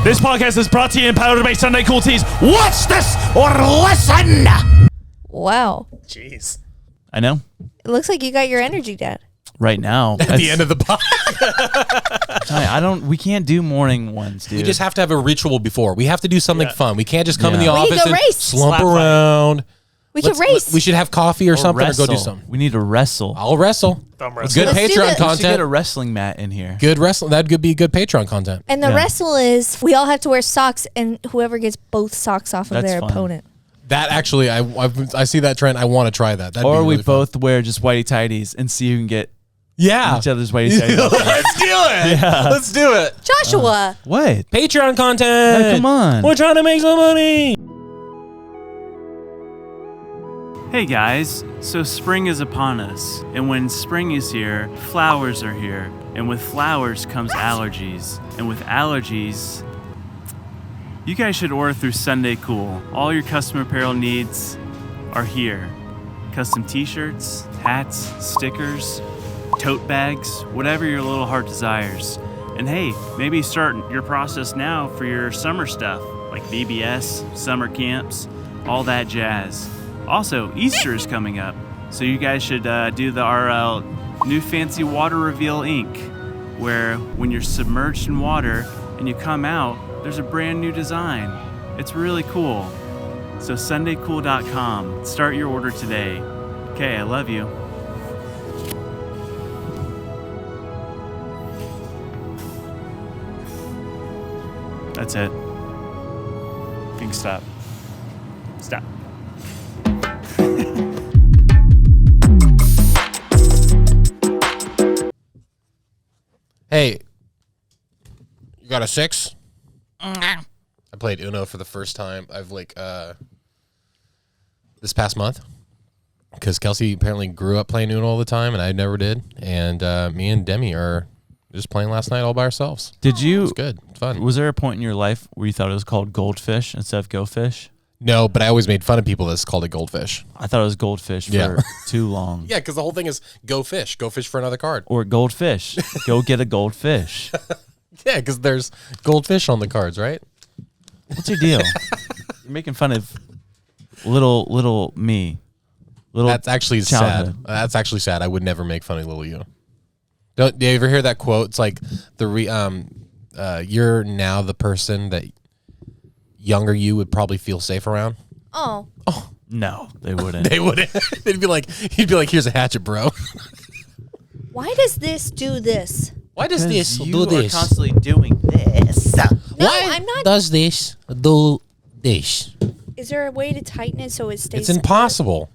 This podcast is brought to you in powered by Sunday Cool Teas. Watch this or listen. Wow. Jeez. I know. It looks like you got your energy, Dad. Right now. At the end of the pod. We can't do morning ones, dude. We just have to have a ritual before. We have to do something fun. We can't just come in the We need office to and race. slump around. We can race. We should have coffee or something or go do something. We need to wrestle. I'll wrestle. Thumb wrestle. Good Let's do Patreon that. We should content. get a wrestling mat in here. Good wrestling. That could be good Patreon content. And the wrestle is we all have to wear socks, and whoever gets both socks off of That's their fun. opponent. That actually, I see that trend. I want to try that. That'd Or be we really both wear just whitey tighties and see who can get each other's whitey tighties. Let's do it. Yeah. Let's do it. Joshua. What? Patreon content. Oh, come on. We're trying to make some money. Hey guys, so spring is upon us, and when spring is here, flowers are here, and with flowers comes allergies, and with allergies, you guys should order through Sunday Cool. All your custom apparel needs are here. Custom t-shirts, hats, stickers, tote bags, whatever your little heart desires. And hey, maybe start your process now for your summer stuff, like VBS, summer camps, all that jazz. Also, Easter is coming up, so you guys should do our new fancy water reveal ink, where when you're submerged in water and you come out, there's a brand new design. It's really cool. So sundaycool.com. Start your order today. Okay, I love you. That's it. You can stop. Stop. Hey, you got a 6? I played Uno for the first time. I've this past month, because Kelsey apparently grew up playing Uno all the time, and I never did. And me and Demi are just playing last night all by ourselves. Did you? It's good. It's fun. Was there a point in your life where you thought it was called goldfish instead of go fish? No, but I always made fun of people that's called it goldfish. I thought it was goldfish for too long. Yeah, because the whole thing is go fish for another card. Or goldfish. Go get a goldfish. Yeah, because there's goldfish on the cards, right? What's your deal? You're making fun of little me. That's actually childhood. sad. That's actually sad. I would never make fun of little you. Do you ever hear that quote? It's like you're now the person that younger you would probably feel safe around. Oh. No, they wouldn't. They wouldn't. He'd be like, here's a hatchet, bro. Why does this do this? Why does this you do are this? constantly doing this. No, Why I'm not. does this do this? Is there a way to tighten it so it stays? It's impossible.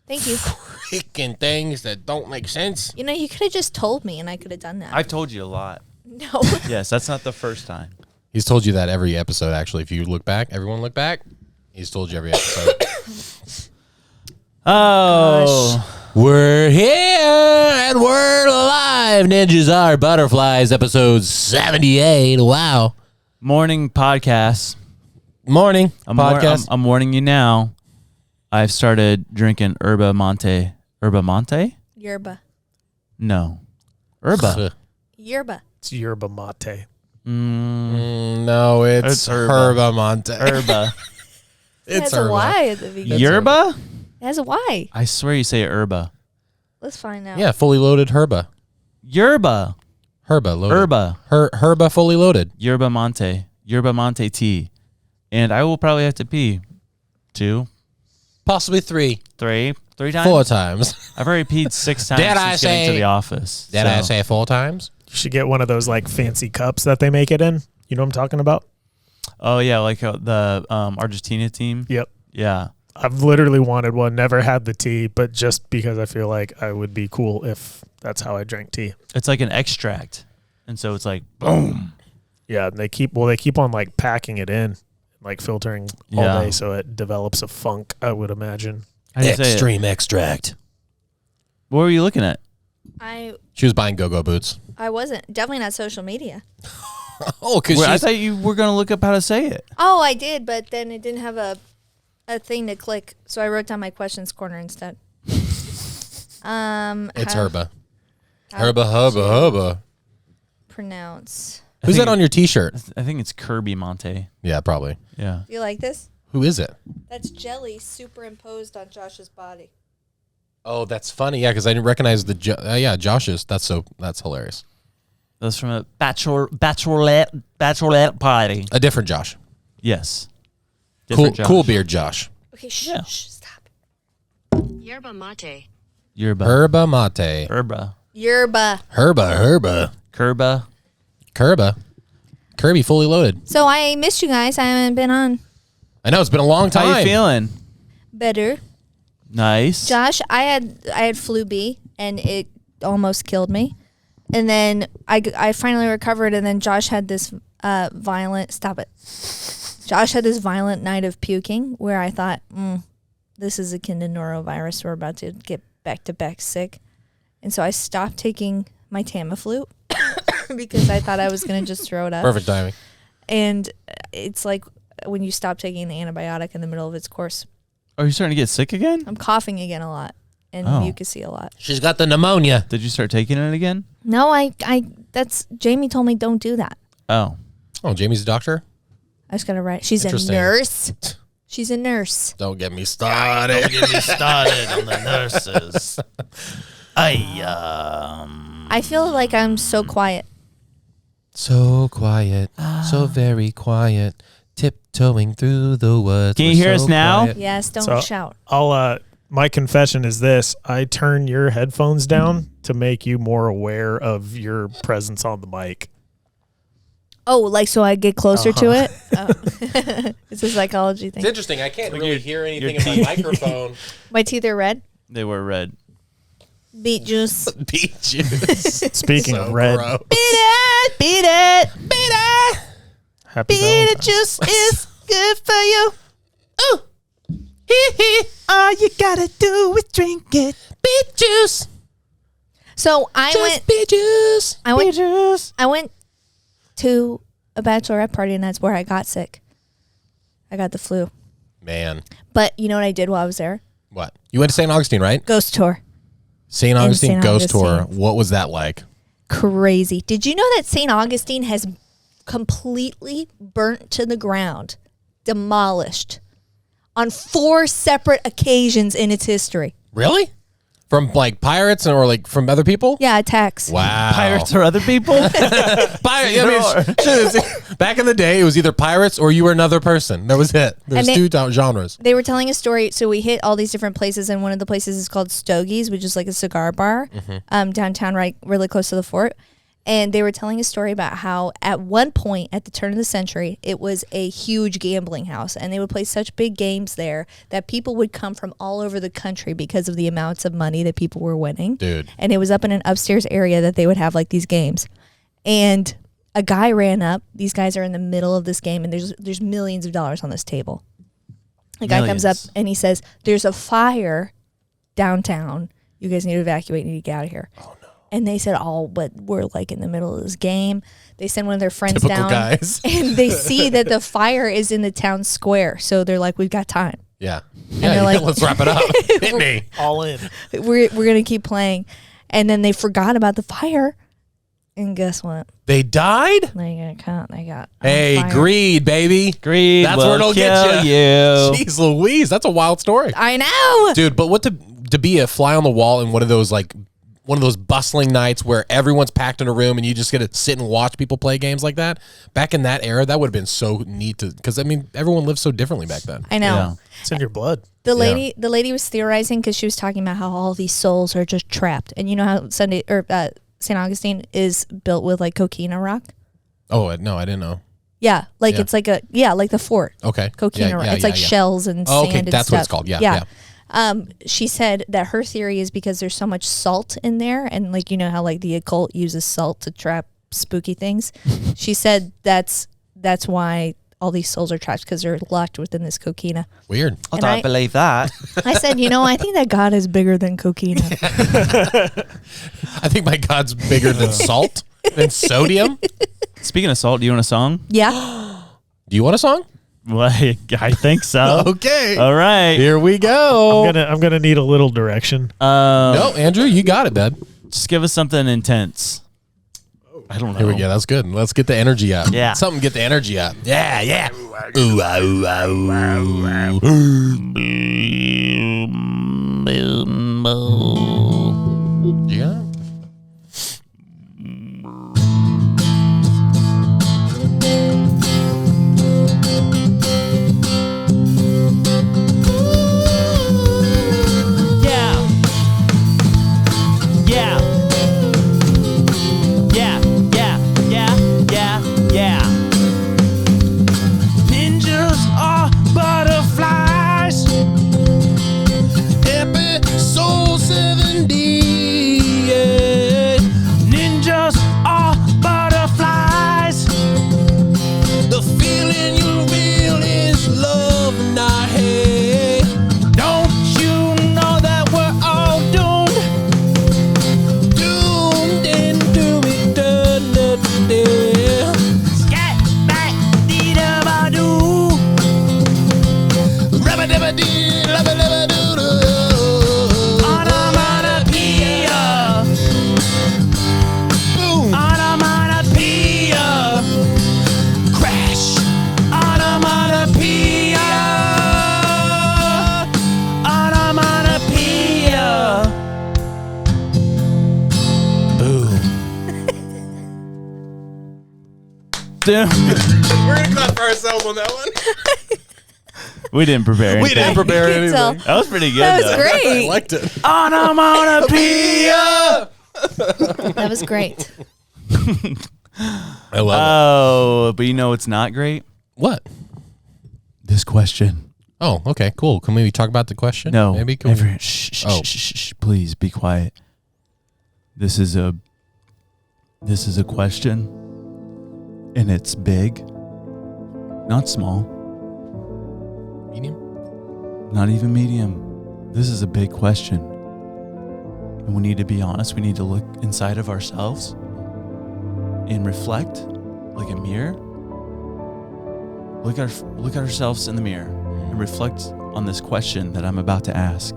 Thank you. Freaking things that don't make sense. You know, you could have just told me, and I could have done that. I've told you a lot. No. Yes, that's not the first time. He's told you that every episode, actually. If you look back, everyone look back. He's told you every episode. Oh. We're here and we're alive. Ninjas are butterflies, episode 78. Wow. Morning podcast. Morning podcast. I'm warning you now. I've started drinking Yerba Mate. Yerba Mate? Yerba. No. Yerba. Yerba. It's yerba mate. No, it's Herba Monte. Yerba. It has a Y at the beginning. Yerba? It has a Y. I swear you say Yerba. Let's find out. Yeah, fully loaded Herba. Yerba. Herba loaded. Yerba. Herba fully loaded. Yerba Mate. Yerba Mate tea. And I will probably have to pee 2, Possibly 3. 3 times. 4 times. I've already peed 6 times Did I since getting to say- the office. Did I say 4 times? You should get one of those like fancy cups that they make it in. You know what I'm talking about? Oh yeah, like the Argentina team. Yep. Yeah. I've literally wanted one, never had the tea, but just because I feel like I would be cool if that's how I drank tea. It's like an extract. And so it's like boom. Yeah, and they keep on like packing it in, like filtering all day so it develops a funk, I would imagine. How do you say it? Extreme extract. What were you looking at? She was buying go-go boots. I wasn't. Definitely not social media. Oh, because I thought you were going to look up how to say it. Oh, I did, but then it didn't have a thing to click, so I wrote down my questions corner instead. It's Herba. Herba. pronounce. Who's that on your T-shirt? I think it's Kirby Monte. Yeah, probably. Yeah. Do you like this? Who is it? That's jelly superimposed on Josh's body. Oh, that's funny. Yeah, because I didn't recognize the Josh's. That's hilarious. That's from a bachelorette party. A different Josh. Yes. Different Josh. Cool beard Josh. Okay, Yeah. stop. Yerba mate. Herba mate. Yerba. Herba. Kerba. Kirby fully loaded. So I missed you guys. I haven't been on. I know, it's been a long time. How you feeling? Better. Nice. Josh, I had flu B and it almost killed me. And then I finally recovered, and then Josh had this violent night of puking where I thought, this is akin to norovirus. We're about to get back-to-back sick. And so I stopped taking my Tamiflu because I thought I was going to just throw it up. Perfect timing. And it's like when you stop taking the antibiotic in the middle of its course. Are you starting to get sick again? I'm coughing again a lot and mucusy a lot. She's got the pneumonia. Did you start taking it again? No, Jamie told me don't do that. Oh, Jamie's a doctor? I just got to write. She's a Interesting. nurse. She's a nurse. Don't get me started. don't get me started on the nurses. I feel like I'm so quiet. So quiet. So very quiet. Tiptoeing through the woods. Can you hear us now? quiet. Yes, don't So- shout. My confession is this: I turn your headphones down to make you more aware of your presence on the mic. Oh, like so I get closer to it? Oh. It's a psychology It's thing. interesting. I can't really hear anything your in my microphone. My teeth are red. They were red. Beet juice. Beet juice. Speaking So of red, gross. Beat it. happy Beet Valentine's. juice is good for you. Ooh. All you gotta do is drink it. Beet juice. So I Beet juice. went to a bachelorette party, and that's where I got sick. I got the flu. Man. But you know what I did while I was there? What? You went to St. Augustine, right? Ghost tour. St. Augustine St. Ghost Tour. Augustine. What was that like? Crazy. Did you know that St. Augustine has completely burnt to the ground, demolished on 4 separate occasions in its history? Really? From like pirates or like from other people? Yeah, attacks. Wow. Pirates or other people? Back in the day, it was either pirates or you were another person. That was it. There's And two genres. They were telling a story. So we hit all these different places, and one of the places is called Stogie's, which is like a cigar bar downtown, right, really close to the fort. And they were telling a story about how at one point at the turn of the century, it was a huge gambling house, and they would play such big games there that people would come from all over the country because of the amounts of money that people were winning. Dude. And it was up in an upstairs area that they would have like these games. And a guy ran up. These guys are in the middle of this game, and there's millions of dollars on this table. The guy comes up Millions. and he says, "There's a fire downtown. You guys need to evacuate. You need to get out of here." Oh no! And they said, "Oh, but we're like in the middle of this game." They send one of their friends Typical down, guys. and they see that the fire is in the town square. So they're like, "We've got time. Yeah. they're Yeah, like- let's wrap it up. Hit me. All in. We're gonna keep playing." And then they forgot about the fire, and guess what? They died? They got on Hey, fire. greed, baby. Greed That's will where it'll kill get you. Jeez Louise, that's a wild story. I know. Dude, but what to be a fly on the wall in one of those bustling nights where everyone's packed in a room and you just get to sit and watch people play games like that. Back in that era, that would have been so neat because I mean everyone lived so differently back then. I know. Yeah. It's in your blood. The lady was theorizing because she was talking about how all these souls are just trapped, and you know how St. Augustine is built with like coquina rock. Oh no, I didn't know. Yeah, like Yeah. it's like like the fort. Okay, Coquina rock. It's like shells and Oh, sand okay, and that's stuff. what it's called. Yeah. She said that her theory is because there's so much salt in there, and like you know how like the occult uses salt to trap spooky things. She said that's why all these souls are trapped because they're locked within this coquina. Weird. I And don't believe that. I said, I think that God is bigger than coquina. I think my God's bigger than salt and sodium. Speaking of salt, do you want a song? Yeah. Do you want a song? Well, I think so. Okay. All right. Here we go. I'm gonna need a little direction. No, Andrew, you got it, bud. Just give us something intense. I don't know. Here we go. That's good. Let's get the energy up. Yeah. Something get the energy up. Yeah. Ooh, ah, ooh, ah, ooh, ah. You got it? Episode 70. Yeah. Ninjas are butterflies. The feeling you feel is love, not hate. Don't you know that we're all doomed? Doomed into eternity. Scat back dee da ba doo. Rabba dabba dee, labba labba doo doo. Onomatopoeia. Boom. Onomatopoeia. Crash. Onomatopoeia. Onomatopoeia. Boom. Damn. We're gonna clap for ourselves on that one. We didn't prepare anything. We didn't prepare I can anything. tell. That was pretty good. That was though. great. I liked it. Onomatopoeia. That was great. I love Oh, but you know what's not great? it. What? This question. Oh, okay, cool. Can we talk about the question? No. Maybe. Can we- everyone, shh, Oh. shh, please be quiet. This is a question, and it's big, not small, Medium? not even medium. This is a big question, and we need to be honest. We need to look inside of ourselves and reflect, like a mirror. Look at ourselves in the mirror and reflect on this question that I'm about to ask.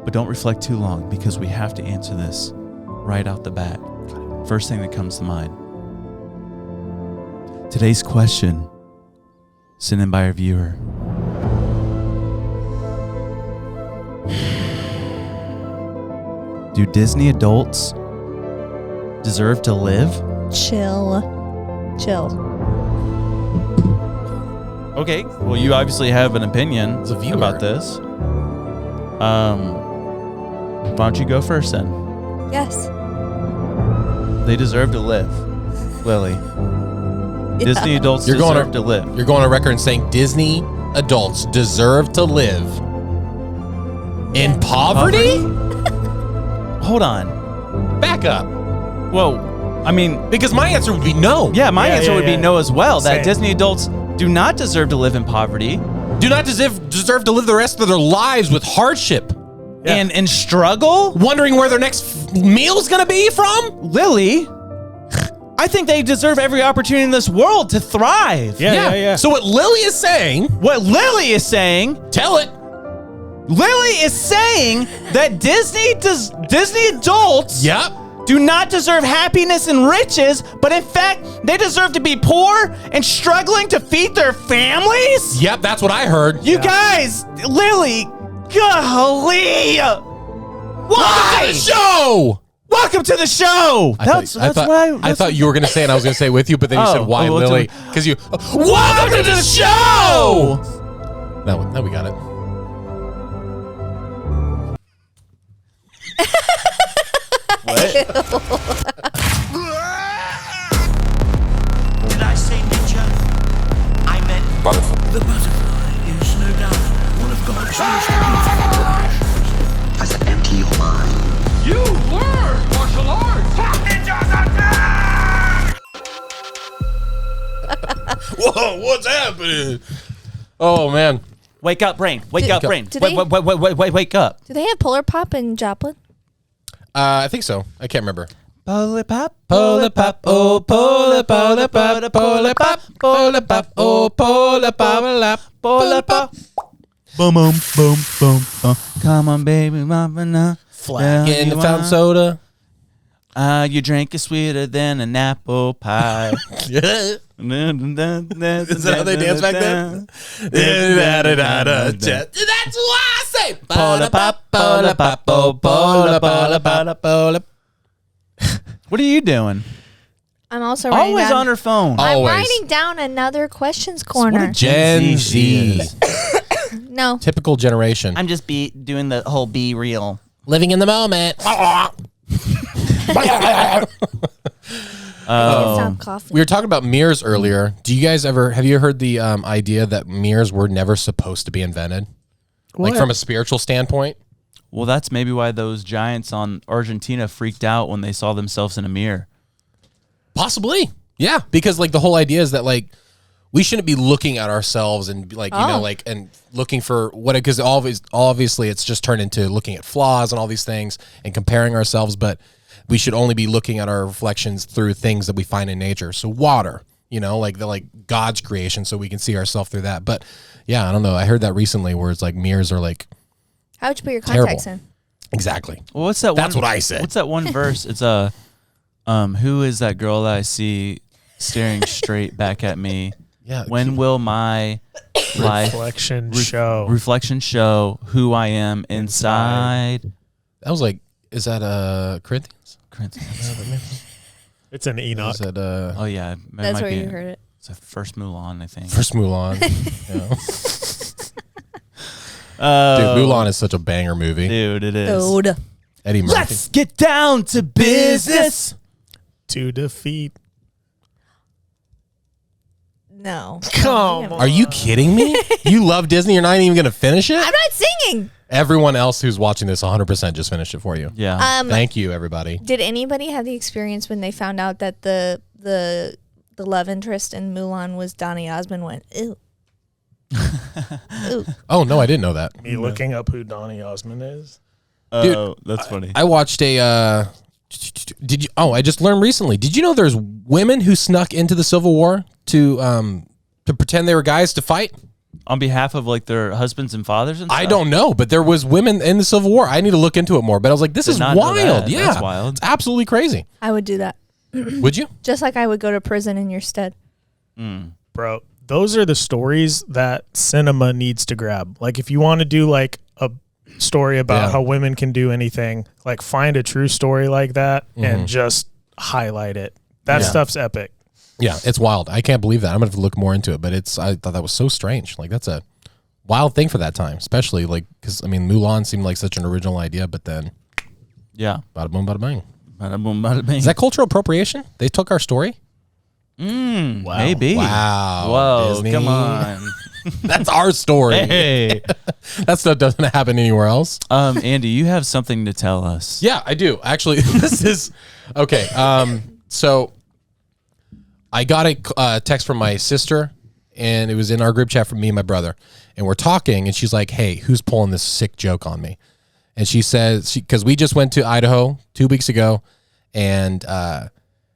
But don't reflect too long, because we have to answer this right out the bat. First thing that comes to mind. Today's question, sent in by our viewer. Do Disney adults deserve to live? Chill. Okay, well, you obviously have an opinion As a viewer. about this. Why don't you go first then? Yes. They deserve to live, Lily. Disney adults You're going deserve to- to live. You're going on record and saying Disney adults deserve to live in poverty? Hold on. Back up. Whoa. I mean, Because my answer would be no. yeah, my Yeah, answer yeah, would be yeah. no as well. That Same. Disney adults do not deserve to live in poverty Do not deserve to live the rest of their lives with hardship, Yeah. and struggle. wondering where their next meal's going to be from. Lily, I think they deserve every opportunity in this world to thrive. Yeah. So what Lily is saying, What Lily is saying, tell it. Lily is saying that Disney adults Yep. do not deserve happiness and riches, but in fact, they deserve to be poor and struggling to feed their families? Yep, that's what I heard. You guys, Lily, golly. Welcome to the show. Welcome to the show. I thought you were going to say, and I was going to say with you, but then you said, why, well, Lily? Because you, welcome to the show. Now we got it. What? Did I say ninja? I meant butterfly. The butterfly is no doubt one of God's most beautiful creations. Does it empty your mind? You learn martial arts! Ninjas attack! Whoa, what's happening? Oh, man. Wake up, brain. Wake up, brain. do they- Wake up. Do they have Polar Pop in Joplin? I think so. I can't remember. Polar pop, Polar pop, oh, polar, polar pop, polar pop, polar pop, oh, polar pop, polar pop. Boom, boom, boom, boom, boom. Come on, baby, mama, now. Flag in the fountain soda. Your drink is sweeter than an apple pie. Is that how they dance back then? That's why I say. What are you doing? I'm also writing Always down, on her phone. I'm Always. writing down another questions corner. Gen Z. No. Typical generation. I'm just doing the whole be real. Living in the moment. Stop coughing. We were talking about mirrors earlier. Do you guys have you heard the idea that mirrors were never supposed to be invented? Like from a spiritual standpoint? Well, that's maybe why those giants on Argentina freaked out when they saw themselves in a mirror. Possibly. Yeah. Because like the whole idea is that like we shouldn't be looking at ourselves and like, you know, like, and looking for what, because obviously it's just turned into looking at flaws and all these things and comparing ourselves, but we should only be looking at our reflections through things that we find in nature. So water, you know, like God's creation, so we can see ourselves through that. But yeah, I don't know. I heard that recently where it's like mirrors are like, How would you put your contacts in? exactly. Well, what's that? That's one, what I said. What's that one verse? It's who is that girl that I see staring straight back at me? Yeah. When will my Reflection show. reflection show who I am inside? That was like, is that Corinthians? It's an Enoch. Is that Oh yeah, That's where you heard it. It's the first Mulan, I think. First Mulan? Oh, Dude, Mulan is such a banger movie. dude, it is. Dude. Eddie Murphy. Let's get down to business. To defeat. No. Come Are you kidding me? You love Disney? You're not even going to finish it? I'm not singing. Everyone else who's watching this 100% just finished it for you. Yeah. Thank you, everybody. Did anybody have the experience when they found out that the love interest in Mulan was Donny Osmond? Went ew. Ew. Oh, no, I didn't know that. Me looking up who Donny Osmond is. Oh, that's funny. I watched I just learned recently. Did you know there's women who snuck into the Civil War to pretend they were guys to fight? On behalf of like their husbands and fathers and stuff? I don't know, but there was women in the Civil War. I need to look into it more. But I was like, this Did is not know wild. that. Yeah, That's wild. It's absolutely crazy. I would do that. Would you? Just like I would go to prison in your stead. Bro, those are the stories that cinema needs to grab. Like if you want to do like a story about how women can do anything, like find a true story like that and just highlight it. That stuff's epic. Yeah, it's wild. I can't believe that. I'm gonna have to look more into it. But I thought that was so strange. Like that's a wild thing for that time, especially like because I mean Mulan seemed like such an original idea, but then Yeah. bada boom, bada bang. Bada boom, bada bing. Is that cultural appropriation? They took our story. Wow. Maybe. Wow. Whoa, Disney. come on. That's our story. Hey. That stuff doesn't happen anywhere else. Andy, you have something to tell us. Yeah, I do. Actually, this is okay. So I got a text from my sister, and it was in our group chat from me and my brother, and we're talking, and she's like, "Hey, who's pulling this sick joke on me?" And she says, because we just went to Idaho 2 weeks ago, and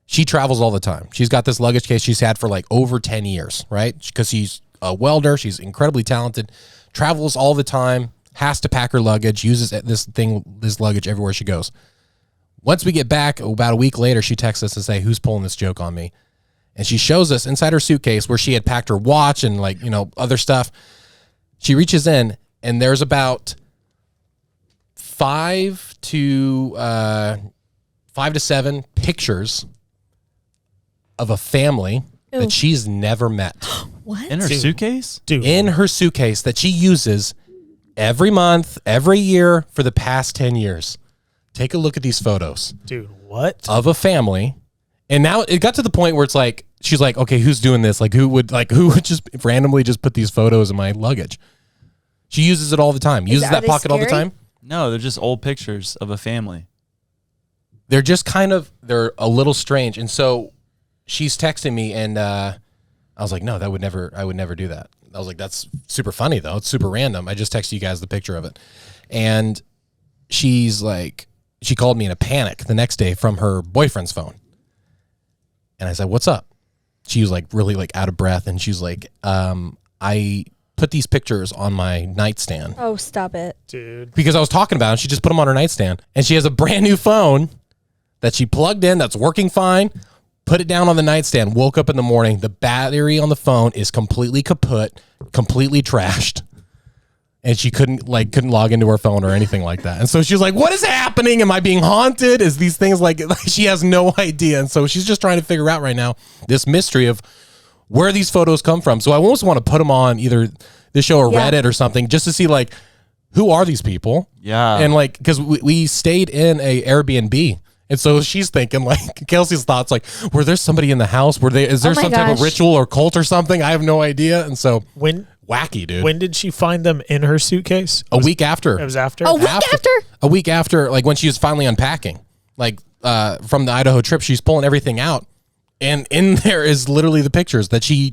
she travels all the time. She's got this luggage case she's had for like over 10 years, right? Because she's a welder. She's incredibly talented, travels all the time, has to pack her luggage, uses this luggage everywhere she goes. Once we get back, about a week later, she texts us and say, "Who's pulling this joke on me?" And she shows us inside her suitcase where she had packed her watch and like, you know, other stuff. She reaches in and there's about 5 to 7 pictures of a family that she's never met What? In her suitcase? Dude. in her suitcase that she uses every month, every year for the past 10 years. Take a look at these photos Dude, what? of a family. And now it got to the point where it's like, she's like, okay, who's doing this? Like who would just randomly just put these photos in my luggage? She uses it all the time. Uses are that they pocket all the scary? time. No, they're just old pictures of a family. They're just they're a little strange. And so she's texting me and I was like, no, I would never do that. I was like, that's super funny though. It's super random. I just texted you guys the picture of it. And she's like, she called me in a panic the next day from her boyfriend's phone. And I said, "What's up?" She was like really like out of breath. And she's like, I put these pictures on my nightstand Oh, stop it. Dude. because I was talking about it. She just put them on her nightstand and she has a brand new phone that she plugged in, that's working fine, put it down on the nightstand, woke up in the morning, the battery on the phone is completely kaput, completely trashed. And she couldn't log into her phone or anything like that. And so she was like, what is happening? Am I being haunted? Is these things like she has no idea. And so she's just trying to figure out right now this mystery of where these photos come from. So I almost want to put them on either this show or Reddit or something just to see like, who are these people? Yeah. And like, because we stayed in a Airbnb. And so she's thinking like Kelsey's thoughts like, were there somebody in the house? Is there some type of ritual or cult or something? I have no idea. And so wacky, dude. When did she find them in her suitcase? A week after. It was after? A week after? A week after, like when she was finally unpacking. Like from the Idaho trip, she's pulling everything out. And in there is literally the pictures that she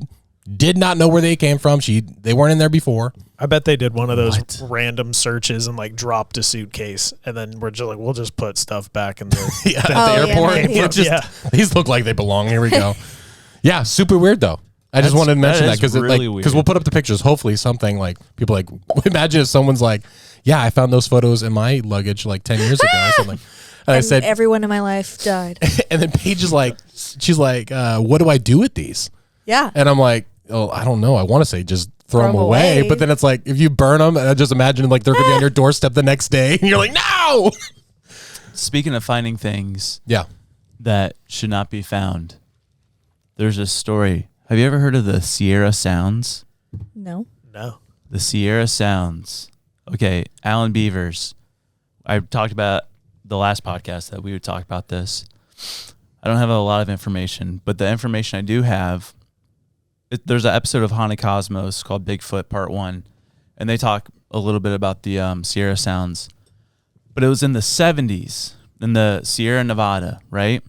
did not know where they came from. They weren't in there before. I bet they did one of those random searches and like dropped a suitcase. And then we're just like, we'll just put stuff back in the, at the airport. These look like they belong. Here we go. Yeah, super weird though. I just wanted to mention that because really we'll put up the pictures. Hopefully something like people like imagine if someone's like, yeah, I found those photos in my luggage like 10 years ago or something. And I said everyone in my life died. And then Paige is like, she's like, what do I do with these? Yeah. And I'm like, oh, I don't know. I want to say just throw them away. But then it's like if you burn them, and I just imagine like they're gonna be on your doorstep the next day, and you're like, no. Speaking of finding things, yeah, that should not be found. There's a story. Have you ever heard of the Sierra Sounds? No. The Sierra Sounds. Okay, Alan Beavers. I talked about the last podcast that we would talk about this. I don't have a lot of information, but the information I do have, there's an episode of Haunted Cosmos called Bigfoot Part 1, and they talk a little bit about the Sierra Sounds. But it was in the 70s in the Sierra Nevada, right?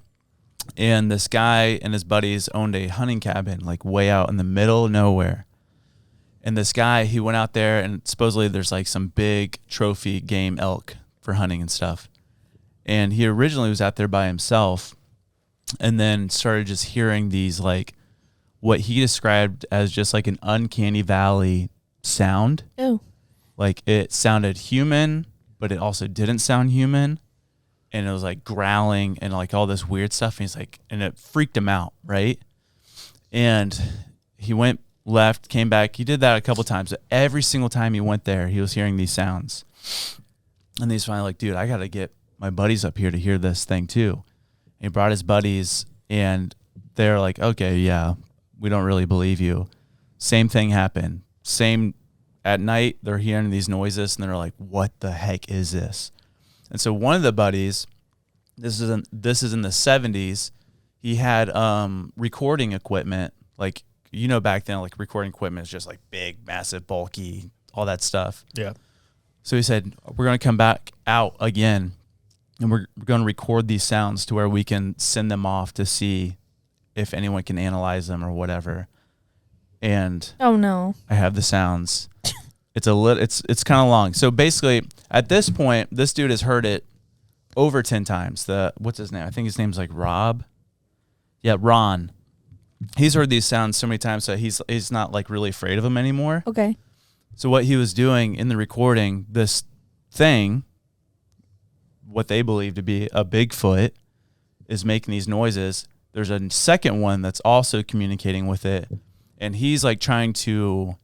And this guy and his buddies owned a hunting cabin like way out in the middle of nowhere. And this guy, he went out there and supposedly there's like some big trophy game elk for hunting and stuff. And he originally was out there by himself and then started just hearing these like what he described as just like an uncanny valley sound. Oh. Like it sounded human, but it also didn't sound human. And it was like growling and like all this weird stuff. And he's like, and it freaked him out, right? And he went left, came back. He did that a couple times. But every single time he went there, he was hearing these sounds. And he's finally like, dude, I got to get my buddies up here to hear this thing too. And he brought his buddies and they're like, okay, yeah, we don't really believe you. Same thing happened. Same at night, they're hearing these noises and they're like, what the heck is this? And so one of the buddies, this is in the 70s, he had recording equipment. Like, you know, back then, like recording equipment is just like big, massive, bulky, all that stuff. Yeah. So he said, we're going to come back out again and we're going to record these sounds to where we can send them off to see if anyone can analyze them or whatever. And oh no, I have the sounds. It's kind of long. So basically, at this point, this dude has heard it over 10 times. What's his name? I think his name's like Rob. Yeah, Ron. He's heard these sounds so many times that he's not like really afraid of them anymore. Okay. So what he was doing in the recording, this thing, what they believe to be a Bigfoot, is making these noises. There's a second one that's also communicating with it, and he's like trying to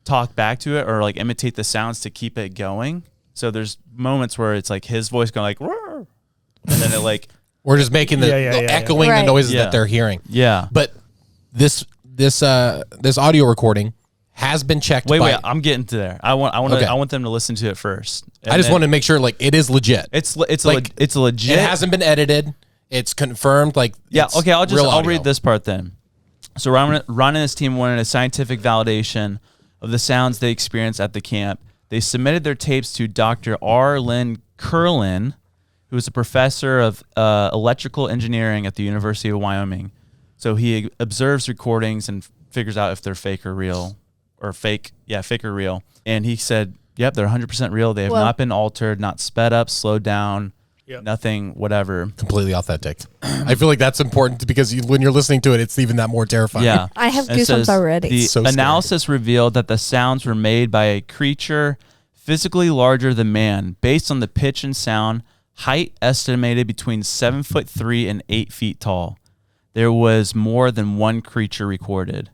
talk back to it or like imitate the sounds to keep it going. So there's moments where it's like his voice going like, "Roar," and then it like we're just making the echoing the noises that they're hearing. Yeah. But this audio recording has been checked. Wait, I'm getting to there. I want them to listen to it first. I just want to make sure like it is legit. It's like it's legit. It hasn't been edited. It's confirmed. Like okay. I'll read this part then. So Ron and his team wanted a scientific validation of the sounds they experienced at the camp. They submitted their tapes to Dr. R. Lynn Curlin, who is a professor of electrical engineering at the University of Wyoming. So he observes recordings and figures out if they're fake or real, or fake or real. And he said, yep, they're 100% real. They have not been altered, not sped up, slowed down, nothing, whatever. Completely authentic. I feel like that's important because when you're listening to it, it's even that more terrifying. Yeah. I have goosebumps already. The analysis revealed that the sounds were made by a creature physically larger than man, based on the pitch and sound Height estimated between 7'3" and 8 feet tall. There was more than one creature recorded.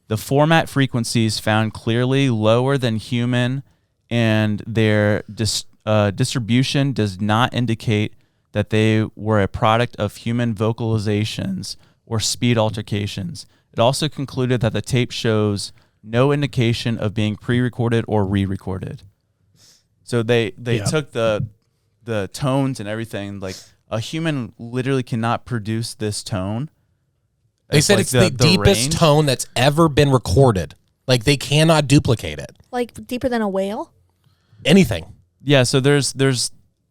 The format frequencies found clearly lower than human, and their distribution does not indicate that they were a product of human vocalizations or speed altercations. It also concluded that the tape shows no indication of being pre-recorded or re-recorded. So they took the tones and everything. Like, a human literally cannot produce this tone. They said it's the deepest range. tone that's ever been recorded. Like, they cannot duplicate it. Like deeper than a whale? Anything. Yeah, so there's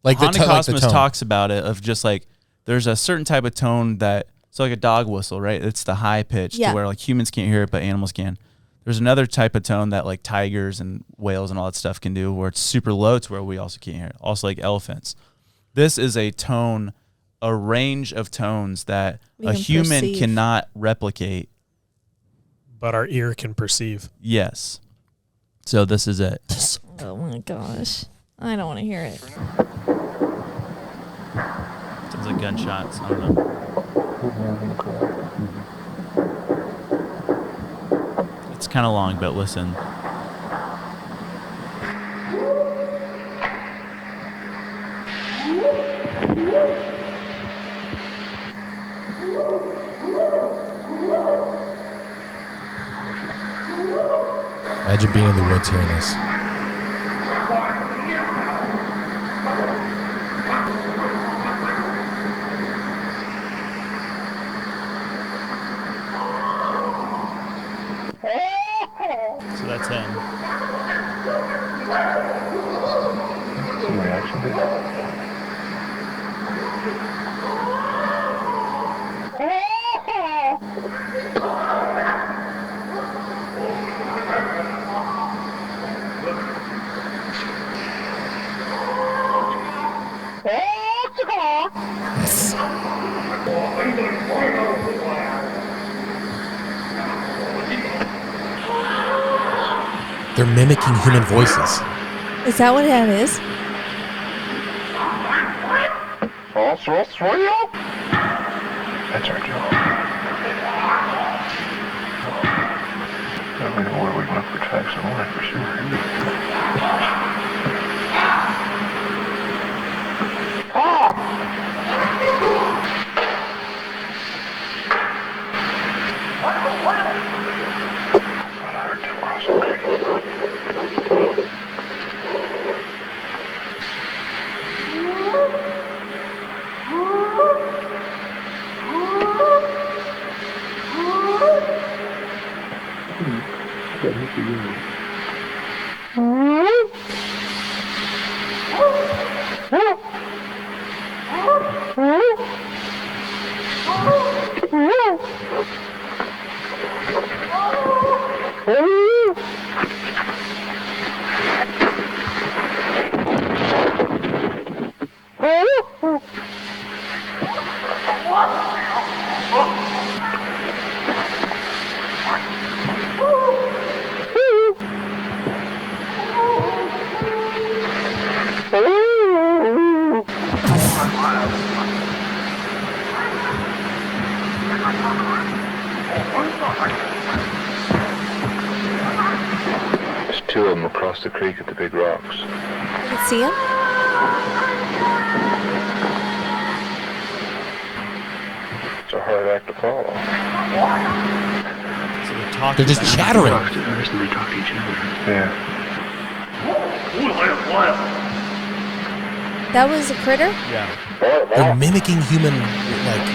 Like Haunted the Cosmos tone. talks about it, of just like there's a certain type of tone that, so like a dog whistle, right? It's the high pitch to where like humans can't hear it, but animals can. There's another type of tone that like tigers and whales and all that stuff can do, where it's super low to where we also can't hear it. Also like elephants. This is a tone, a range of tones that a human perceive. cannot replicate. But our ear can perceive. Yes. So this is it. Oh my gosh. I don't want to hear it. Sounds like gunshots. I don't know. It's kind of long, but listen. Imagine being in the woods hearing this. So that's him. Some reaction to that. They're mimicking human voices. Is that what that is? That's our job. I know where we look for tracks of life for sure. There's two of them across the creek at the big rocks. You can see him? It's a hard act to follow. So they're talking. They're just back. chattering. They talk to each other. Yeah. That was a critter? Yeah. They're mimicking human, like,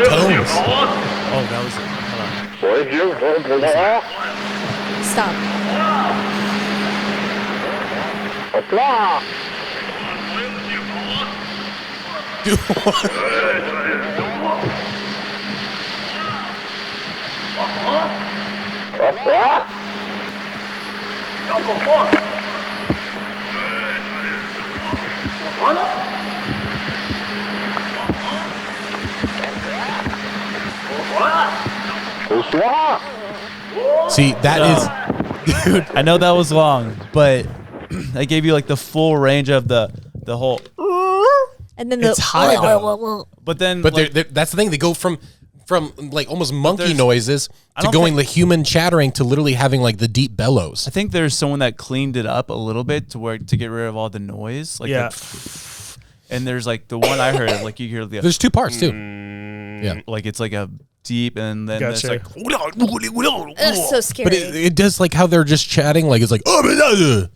tones. Oh, that was it. Hold on. Stop. See, that is, dude. I know that was long, but I gave you like the full range of the whole. And then It's high, though. But then, But like, that's the thing. They go from like almost monkey noises I to don't going think- the human chattering to literally having like the deep bellows. I think there's someone that cleaned it up a little bit to get rid of all the noise. Like Yeah. and there's like the one I heard, like you hear the There's two parts too. Yeah. like it's like a deep, and then it's Gotcha. like Ugh, so scary. But it does like how they're just chatting, like it's like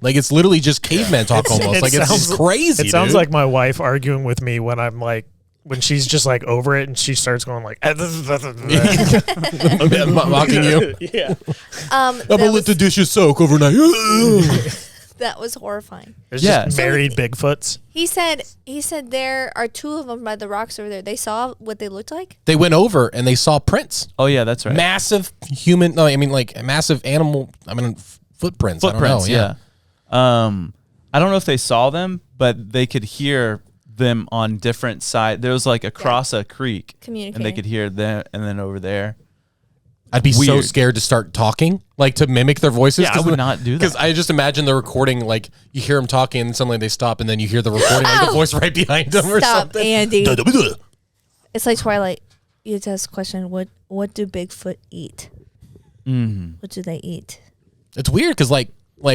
like it's literally just caveman talk almost. It Like it's sounds- just crazy. It sounds dude. like my wife arguing with me when I'm like, when she's just like over it and she starts going like, mocking you. yeah. I'm gonna let the dishes soak overnight. that was horrifying. There's Yeah. just married Bigfoots. He said there are 2 of them by the rocks over there. They saw what they looked like. They went over and they saw prints, oh yeah, that's right. massive human. No, I mean like massive animal. I mean footprints. Footprints, I don't know. yeah. I don't know if they saw them, but they could hear them on different side. There was like across a creek, and they Communicating. could hear them, and then over there. I'd be so Weird. scared to start talking, like to mimic their voices. Yeah, I would not do that. Because I just imagine the recording, like you hear them talking, and suddenly they stop, and then you hear the recording, like the voice right behind them or Stop, something. Andy. It's like Twilight. You just ask a question. What do Bigfoot eat? What do they eat? It's weird because like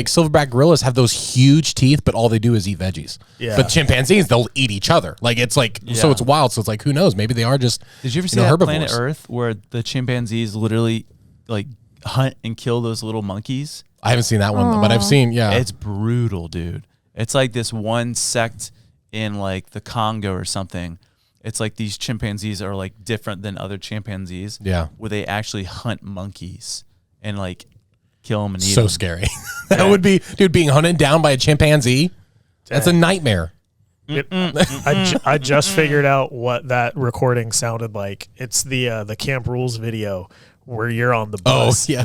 silverback gorillas have those huge teeth, but all they do is eat veggies. Yeah. But chimpanzees, they'll eat each other. Like it's like so Yeah. it's wild. So it's like who knows? Maybe they are just. Did you ever see know, that herbivores. Planet Earth where the chimpanzees literally like hunt and kill those little monkeys? I haven't seen that one, but I've seen It's brutal, dude. It's like this one sect in like the Congo or something. It's like these chimpanzees are like different than other chimpanzees. Yeah. Where they actually hunt monkeys and like kill them and eat so them. scary. That would be, dude, being hunted down by a chimpanzee. That's a nightmare. I just figured out what that recording sounded like. It's the Camp Rules video where you're on the Oh bus. yeah.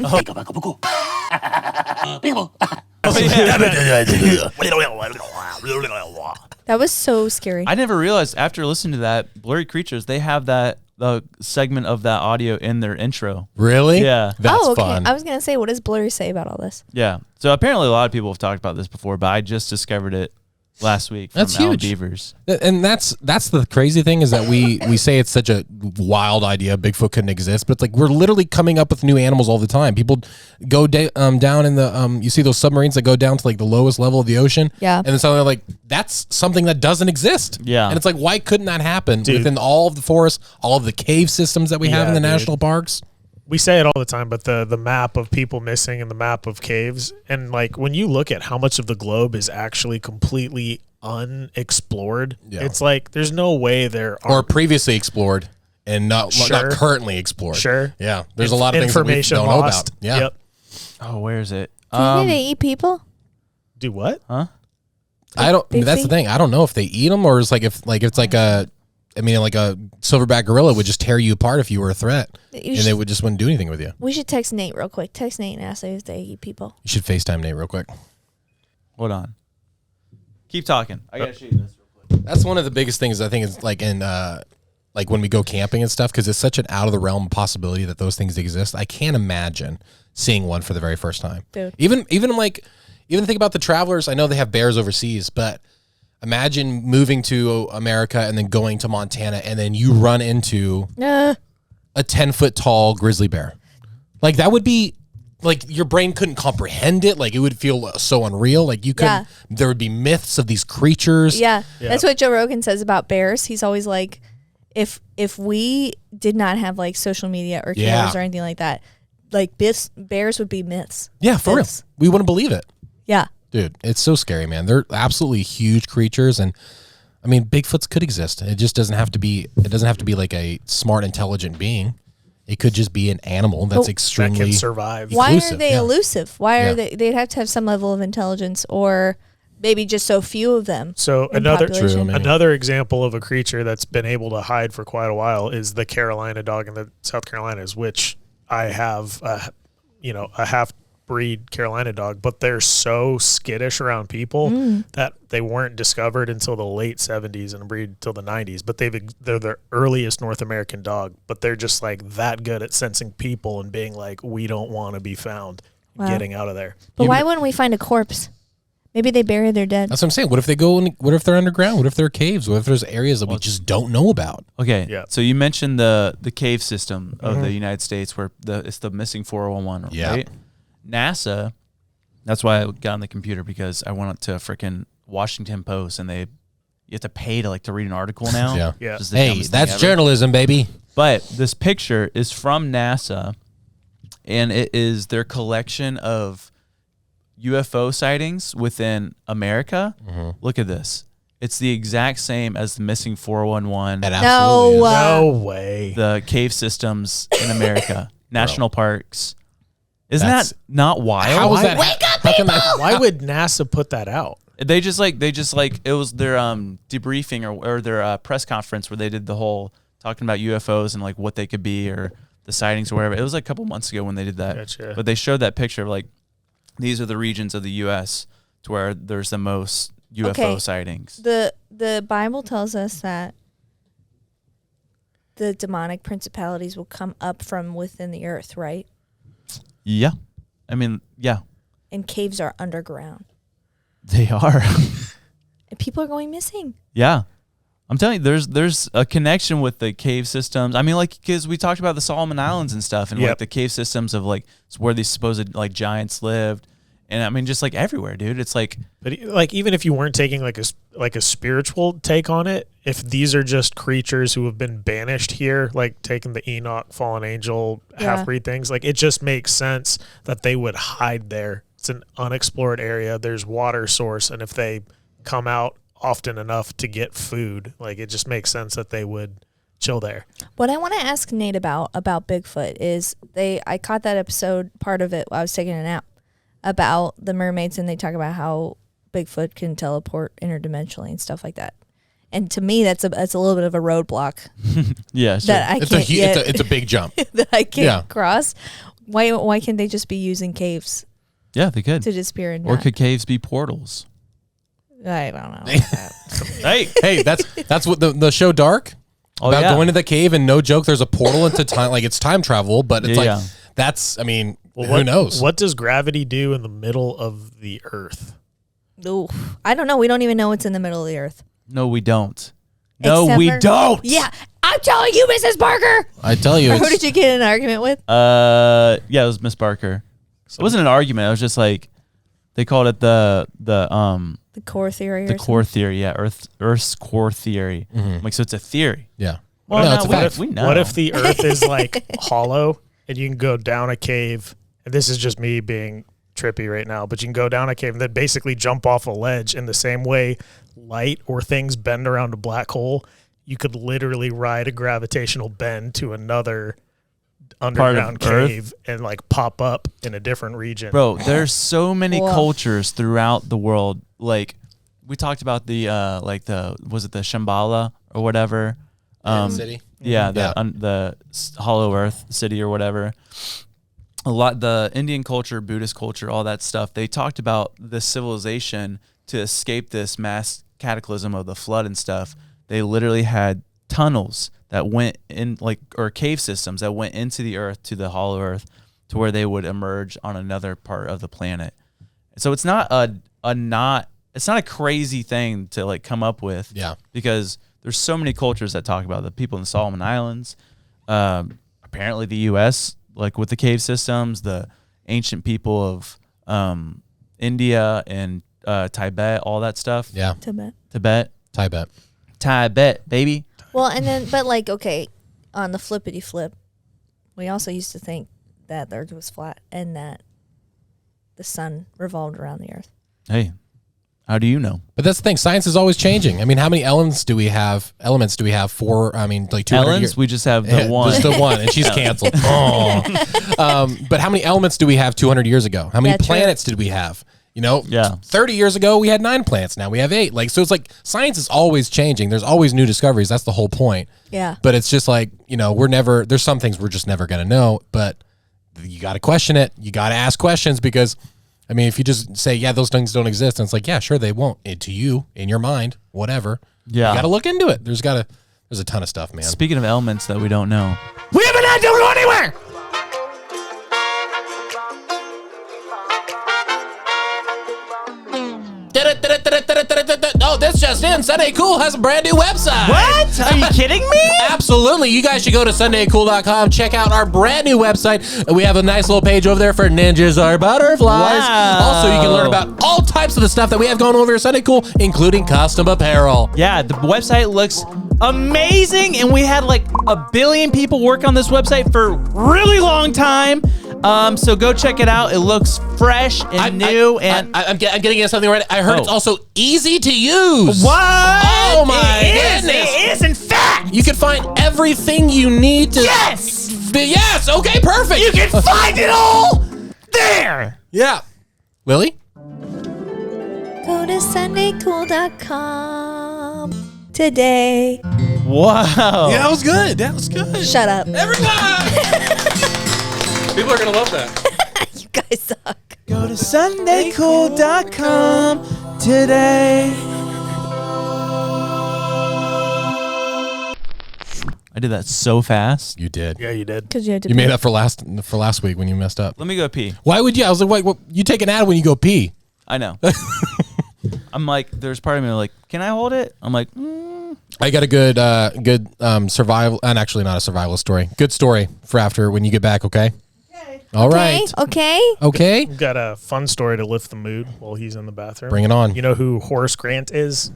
That was so scary. I never realized after listening to that Blurry Creatures, they have that the segment of that audio in their intro. Really? Yeah. That's okay. fun. I was gonna say, what does Blurry say about all this? Yeah. So apparently a lot of people have talked about this before, but I just discovered it last week from That's Alan huge. Beavers. And that's the crazy thing is that we say it's such a wild idea Bigfoot couldn't exist, but it's like we're literally coming up with new animals all the time. People go down in the you see those submarines that go down to like the lowest level of the ocean, Yeah. and then suddenly they're like that's something that doesn't exist. Yeah. And it's like why couldn't that happen Dude. within all of the forests, all of the cave systems that we have Yeah, in the dude. national parks? We say it all the time, but the map of people missing and the map of caves, and like when you look at how much of the globe is actually completely unexplored, Yeah. it's like there's no way there Or are previously explored and not Sure. currently explored. Sure. Yeah. There's a lot of things that we information don't know lost. about. Yeah. Yep. Oh, where is it? Do you think they eat people? Do what? Huh? I don't. Big That's the feet? thing. I don't know if they eat them or it's like if it's like a. I mean, like a silverback gorilla would just tear you apart if you were a threat, and they would just wouldn't do anything with you. We should text Nate real quick. Text Nate and ask if they eat people. You should FaceTime Nate real quick. Hold on. Keep talking. I gotta show you this real quick. That's one of the biggest things I think is like in like when we go camping and stuff because it's such an out of the realm possibility that those things exist. I can't imagine seeing one for the very first time. Dude. Even think about the travelers. I know they have bears overseas, but imagine moving to America and then going to Montana and then you run into a 10-foot tall grizzly bear. Like that would be like your brain couldn't comprehend it. Like it would feel so unreal. Like you couldn't. There would be myths of these creatures. Yeah, that's what Joe Rogan says about bears. He's always like, if we did not have like social media or cameras or anything like that, like bears would be myths. Yeah, for Myths. real. We wouldn't believe it. Yeah. Dude, it's so scary, man. They're absolutely huge creatures, and I mean, Bigfoots could exist. It just doesn't have to be. It doesn't have to be like a smart, intelligent being. It could just be an animal that's But- extremely That can survive. Why Elusive, are they yeah. elusive? Why are Yeah. they? They'd have to have some level of intelligence, or maybe just so few of them. So in another population. True, another example of a creature that's been able to hide for quite a while is the Carolina dog in the South Carolinas, which I have a half breed Carolina dog, but they're so skittish around people that they weren't discovered until the late 70s and breed till the 90s, but they're the earliest North American dog, but they're just like that good at sensing people and being like, we don't want to be found, Wow. getting out of there. But why wouldn't we find a corpse? Maybe they bury their dead. That's what I'm saying. What if they go? What if they're underground? What if they're caves? What if there's areas that we just don't know about? Okay. Yeah. So you mentioned the cave system of the United States, where it's the missing 401, right? NASA. That's why I got on the computer, because I went to freaking Washington Post, and you have to pay to read an article now. Yeah. Just the Hey, dumbest thing that's ever. journalism, baby. But this picture is from NASA, and it is their collection of UFO sightings within America. Look at this. It's the exact same as the missing 411, That absolutely is. No way. the cave systems in America, national parks. Isn't That's- that not wild? How is that? How can that? Why would NASA put that out? They just it was their debriefing or their press conference where they did the whole talking about UFOs and what they could be, or the sightings or whatever. It was a couple months ago when they did that. Gotcha. But they showed that picture of these are the regions of the U.S. to where there's the most UFO sightings. The Bible tells us that the demonic principalities will come up from within the earth, right? Yeah, I mean, yeah, And caves are underground. they are. And people are going missing. Yeah. I'm telling you, there's a connection with the cave systems. I mean, because we talked about the Solomon Islands and stuff, and Yep. the cave systems of where these supposed giants lived, and I mean, just everywhere, dude. It's But even if you weren't taking a spiritual take on it, if these are just creatures who have been banished here, taking the Enoch fallen angel half-breed things, it just makes sense that they would hide there. It's an unexplored area. There's water source, and if they come out often enough to get food, it just makes sense that they would chill there. What I want to ask Nate about Bigfoot is I caught that episode, part of it while I was taking a nap, about the mermaids, and they talk about how Bigfoot can teleport interdimensionally and stuff like that. And to me, that's a little bit of a roadblock yeah, sure. that I can't get, it's a big jump. that I can't cross. Why can't they just be using caves Yeah, they could. to disappear in? Or could caves be portals? I don't know. Hey, Hey, that's what the show Dark oh, about yeah. going to the cave, and no joke, there's a portal into time. It's time travel, but it's Yeah. that's. I mean, Well, who knows? What does gravity do in the middle of the Earth? Ooh, I don't know. We don't even know what's in the middle of the earth. No, we don't. No, Except we for- don't. Yeah, I'm telling you, Mrs. Barker. I tell you, Who it's, did you get in an argument with? Yeah, it was Miss Barker. It wasn't an argument. It was just they called it the The core theory. the or core theory. Yeah, Earth's core theory. So it's a theory. yeah. Well, no, no, it's a we- fact. we know. What if the Earth is hollow and you can go down a cave? And this is just me being trippy right now, but you can go down a cave and then basically jump off a ledge in the same way light or things bend around a black hole. You could literally ride a gravitational bend to another underground Earth? cave and pop up in a different region. Bro, there's so many Whoa. cultures throughout the world. We talked about the was it the Shambhala or whatever? City. Yeah, Yeah. the Hollow Earth city or whatever. The Indian culture, Buddhist culture, all that stuff. They talked about this civilization to escape this mass cataclysm of the flood and stuff. They literally had tunnels that went in, or cave systems that went into the earth, to the Hollow Earth, to where they would emerge on another part of the planet. So it's not it's not a crazy thing to come up with. Yeah. Because there's so many cultures that talk about it. The people in the Solomon Islands, apparently the U.S., with the cave systems, the ancient people of India and Tibet, all that stuff. Yeah. Tibet. Tibet. Baby. Well, and then, but okay, on the flippity flip, we also used to think that the earth was flat and that the sun revolved around the earth. Hey, how do you know? But that's the thing. Science is always changing. I mean, how many elements do we have? For 200 Ellens, years? we just have the one. Just the one, and she's canceled. Oh. But how many elements do we have 200 years ago? How many Yeah, true. planets did we have? Yeah. 30 years ago we had 9 planets. Now we have 8. So it's science is always changing. There's always new discoveries. That's the whole point. Yeah. But it's just there's some things we're just never going to know. But you got to question it. You got to ask questions because, I mean, if you just say, yeah, those things don't exist, and it's yeah, sure they won't. To you, in your mind, whatever. Yeah. You got to look into it. There's a ton of stuff, man. Speaking of elements that we don't know. We haven't had to go anywhere. in, Sunday Cool has a brand new website. What? Are you kidding me? Absolutely. You guys should go to SundayCool.com. Check out our brand new website. We have a nice little page over there for ninjas or butterflies. Wow. Also, you can learn about all types of the stuff that we have going over here at Sunday Cool, including custom apparel. Yeah, the website looks amazing, and we had like 1 billion people work on this website for a really long time. So go check it out. It looks fresh and new. I'm getting into something right. I heard it's also easy to use. What? Oh my goodness! It is, in fact. You can find everything you need to. Yes. Yes. Okay. Perfect. You can find it all there. Yeah. Lily. Go to SundayCool.com today. Wow. Yeah, that was good. That was good. Shut up. Everyone. People are gonna love that. You guys suck. Go to SundayCool.com today. I did that so fast. You did. Yeah, you did. Because you had to You pee. made up for last week when you messed up. Let me go pee. Why would you? I was like, wait, you take an ad when you go pee. I know. I'm like, there's part of me like, can I hold it? I'm like, I got a good survival, and actually not a survival story. Good story for after when you get back. Okay. All right. Okay. Okay. We've got a fun story to lift the mood while he's in the bathroom. Bring it on. You know who Horace Grant is?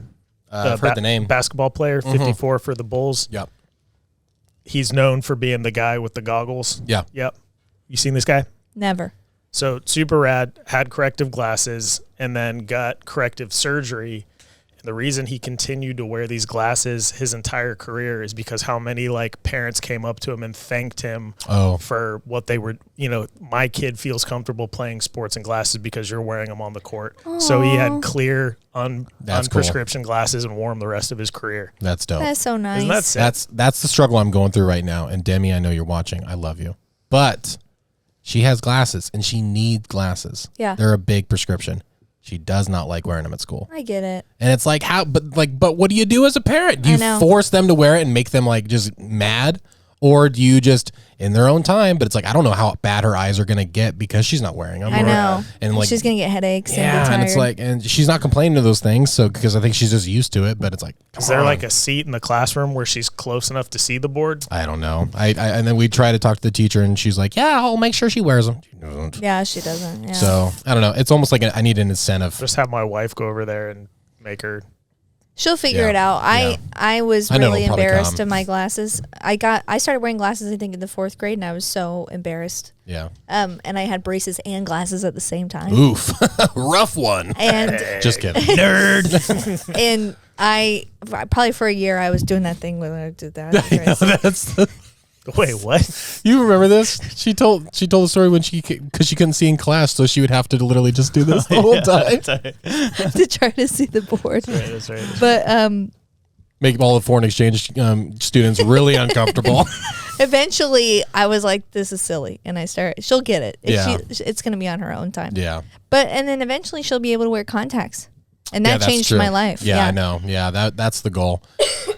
I've heard the name. Basketball player, 54 for the Bulls. Yep. He's known for being the guy with the goggles. Yeah. Yep. You seen this guy? Never. So super rad, had corrective glasses, and then got corrective surgery. And the reason he continued to wear these glasses his entire career is because how many like parents came up to him and thanked him for what they were, my kid feels comfortable playing sports in glasses because you're wearing them on the court. Aww. So he had clear prescription glasses and wore them the rest of his career. That's dope. That's so nice. Isn't that sick? That's the struggle I'm going through right now. And Demi, I know you're watching. I love you. But she has glasses and she needs glasses. Yeah. They're a big prescription. She does not like wearing them at school. I get it. And it's like, but what do you do as a parent? Do you force them to wear it and make them like just mad? Or do you just, in their own time, but it's like, I don't know how bad her eyes are going to get because she's not wearing them. I know. And like, she's going to get headaches. And it's like, and she's not complaining to those things. So, because I think she's just used to it, but it's like, is there like a seat in the classroom where she's close enough to see the board? I don't know. And then we try to talk to the teacher and she's like, yeah, I'll make sure she wears them. She doesn't. Yeah, she doesn't. Yeah. So I don't know. It's almost like I need an incentive. Just have my wife go over there and make her. She'll figure it out. I was really embarrassed of my glasses. I started wearing glasses I think in the 4th grade, and I was so embarrassed. Yeah. And I had braces and glasses at the same time. Oof, rough one. And just kidding, nerd. And I probably for a year I was doing that thing when I did that. Wait, what? You remember this? She told the story when because she couldn't see in class, so she would have to literally just do this the whole time to try to see the board. That's right. But make all the foreign exchange students really uncomfortable. Eventually, I was like, "This is silly," and she'll get it. Yeah. It's going to be on her own time. Yeah. And then eventually she'll be able to wear contacts, and that changed my life. Yeah, I know. Yeah, that's the goal.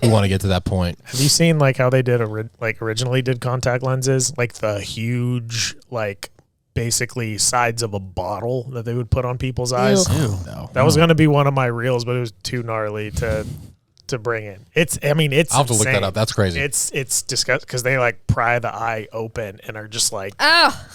We want to get to that point. Have you seen like how they did originally did contact lenses, like the huge basically sides of a bottle that they would put on people's eyes? Ew. No. That was going to be one of my reels, but it was too gnarly to bring in. It's I'll have to look insane. that up. That's crazy. It's disgusting because they like pry the eye open and are just like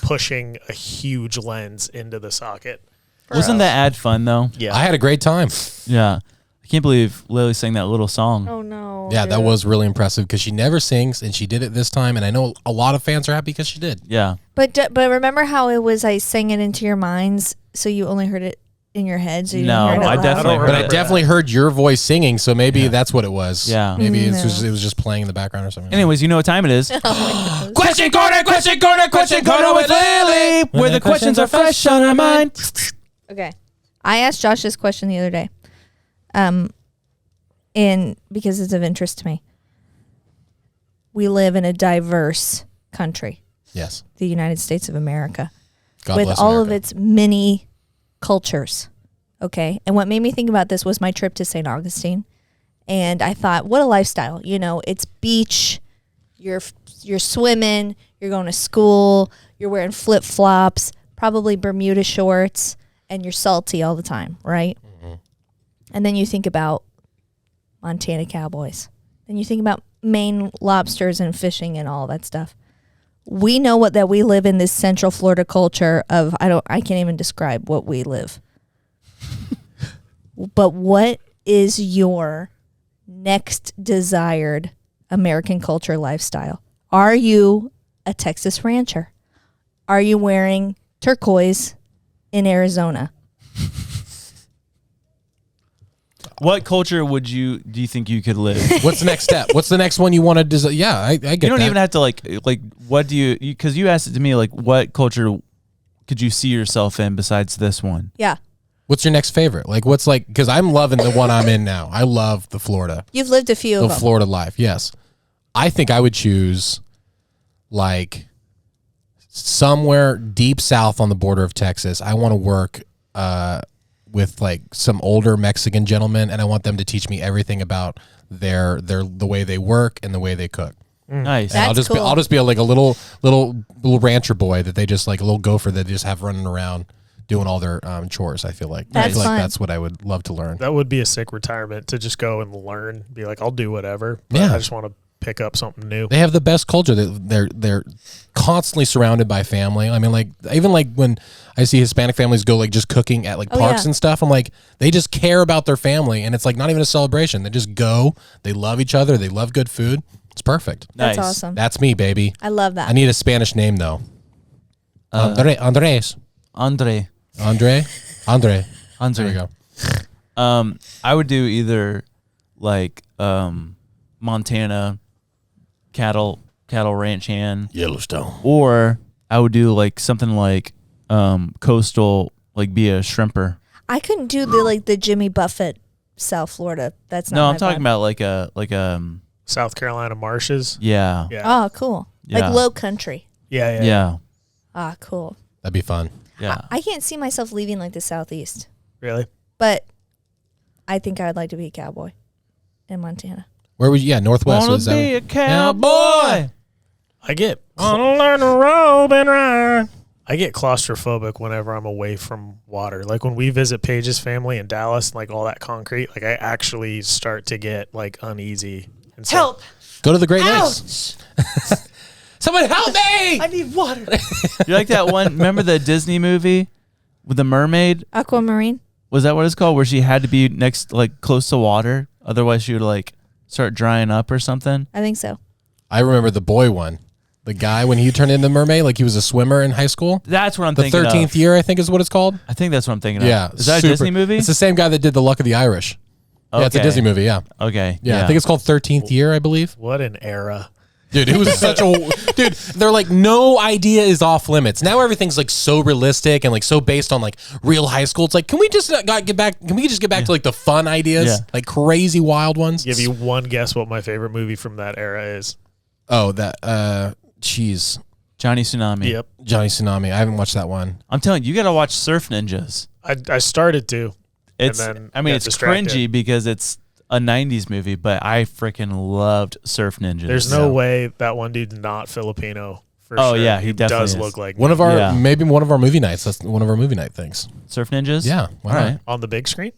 pushing a huge lens into the socket. Wasn't that ad fun though? Yeah, I had a great time. Yeah. I can't believe Lily sang that little song. Oh no. Yeah, that was really impressive because she never sings and she did it this time, and I know a lot of fans are happy because she did. Yeah. But remember how it was I sang it into your minds, so you only heard it in your head. So you No, didn't hear it I out definitely loud? heard But I definitely heard your voice singing, so maybe that's what it was. Yeah. Maybe it No. was just playing in the background or something. Anyways, you know what time it is. Question corner with Lily, where the questions are fresh on our mind. Okay. I asked Josh this question the other day. And because it's of interest to me. We live in a diverse country, Yes. the United States of America, God with bless all America. of its many cultures. Okay. And what made me think about this was my trip to St. Augustine. And I thought, what a lifestyle. It's beach, you're swimming, you're going to school, you're wearing flip-flops, probably Bermuda shorts, and you're salty all the time, right? Mm-hmm. And then you think about Montana cowboys. Then you think about Maine lobsters and fishing and all that stuff. We know that we live in this Central Florida culture of I can't even describe what we live. But what is your next desired American culture lifestyle? Are you a Texas rancher? Are you wearing turquoise in Arizona? What culture do you think you could live? What's the next step? What's the next one you want to design? Yeah, I get You don't that. even have to like what do you because you asked it to me like what culture could you see yourself in besides this one? Yeah. What's your next favorite? Like, what's like, because I'm loving the one I'm in now. I love the Florida. You've lived a few of The them. Florida life, yes. I think I would choose like somewhere deep south on the border of Texas. I want to work with like some older Mexican gentlemen, and I want them to teach me everything about the way they work and the way they cook. Nice. And That's cool. I'll just be like a little rancher boy that they just like a little gopher that they just have running around doing all their chores. I feel like That's fun. that's what I would love to learn. That would be a sick retirement to just go and learn. Be like, I'll do whatever. But Yeah. I just want to pick up something new. They have the best culture. They're constantly surrounded by family. I mean, like even like when I see Hispanic families go like just cooking at like parks yeah. and stuff, I'm like, they just care about their family, and it's like not even a celebration. They just go. They love each other. They love good food. It's perfect. That's Nice. awesome. That's me, baby. I love that. I need a Spanish name though. Andres. Andre. There we go. I would do either like Montana cattle ranch hand, Yellowstone. or I would do like something like coastal, like be a shrimper. I couldn't do the Jimmy Buffett South Florida. That's not No, my I'm talking vibe. about like a South Carolina marshes. yeah. Yeah. Oh, cool. Yeah. Like low country. Yeah. Yeah. Ah, cool. That'd be fun. Yeah. I can't see myself leaving like the Southeast, Really? but I think I would like to be a cowboy in Montana. Where would you? Yeah, Northwest. Wanna Was that be what- a cowboy. I get learn to rope and ride. I get claustrophobic whenever I'm away from water. Like when we visit Paige's family in Dallas, like all that concrete, like I actually start to get like uneasy. And so, Help! Go to the Great Lakes. Someone help me! I need water. You like that one? Remember the Disney movie with the mermaid? Aquamarine. Was that what it's called? Where she had to be next, like close to water, otherwise she would like start drying up or something. I think so. I remember the boy one. The guy when he turned into a mermaid, like he was a swimmer in high school. That's what I'm The thinking. 13th year, I think, is what it's called. I think that's what I'm thinking of. Yeah, Is that super- a Disney movie? It's the same guy that did The Luck of the Irish. Yeah, it's a Okay. Disney movie. Yeah, Okay. yeah. I think it's called 13th Year, I believe. what an era. Dude, it was such a dude. They're like, no idea is off limits. Now everything's like so realistic and like so based on like real high school. It's like, can we just get back? Can we just get back to like the fun ideas, Yeah. like crazy wild ones? Give you one guess what my favorite movie from that era is. Oh, that jeez, Johnny Tsunami. Yep. Johnny Tsunami. I haven't watched that one. I'm telling you, you got to watch Surf Ninjas. I started to. It's, then I mean, got it's distracted. cringy because it's a 90s movie, but I freaking loved Surf Ninjas. There's no way that one dude's not Filipino. For Oh, sure. yeah, he definitely does is. look like One of our Yeah. maybe one of our movie nights. That's one of our movie night things. Surf Ninjas? Yeah, All why not? right. on the big screen.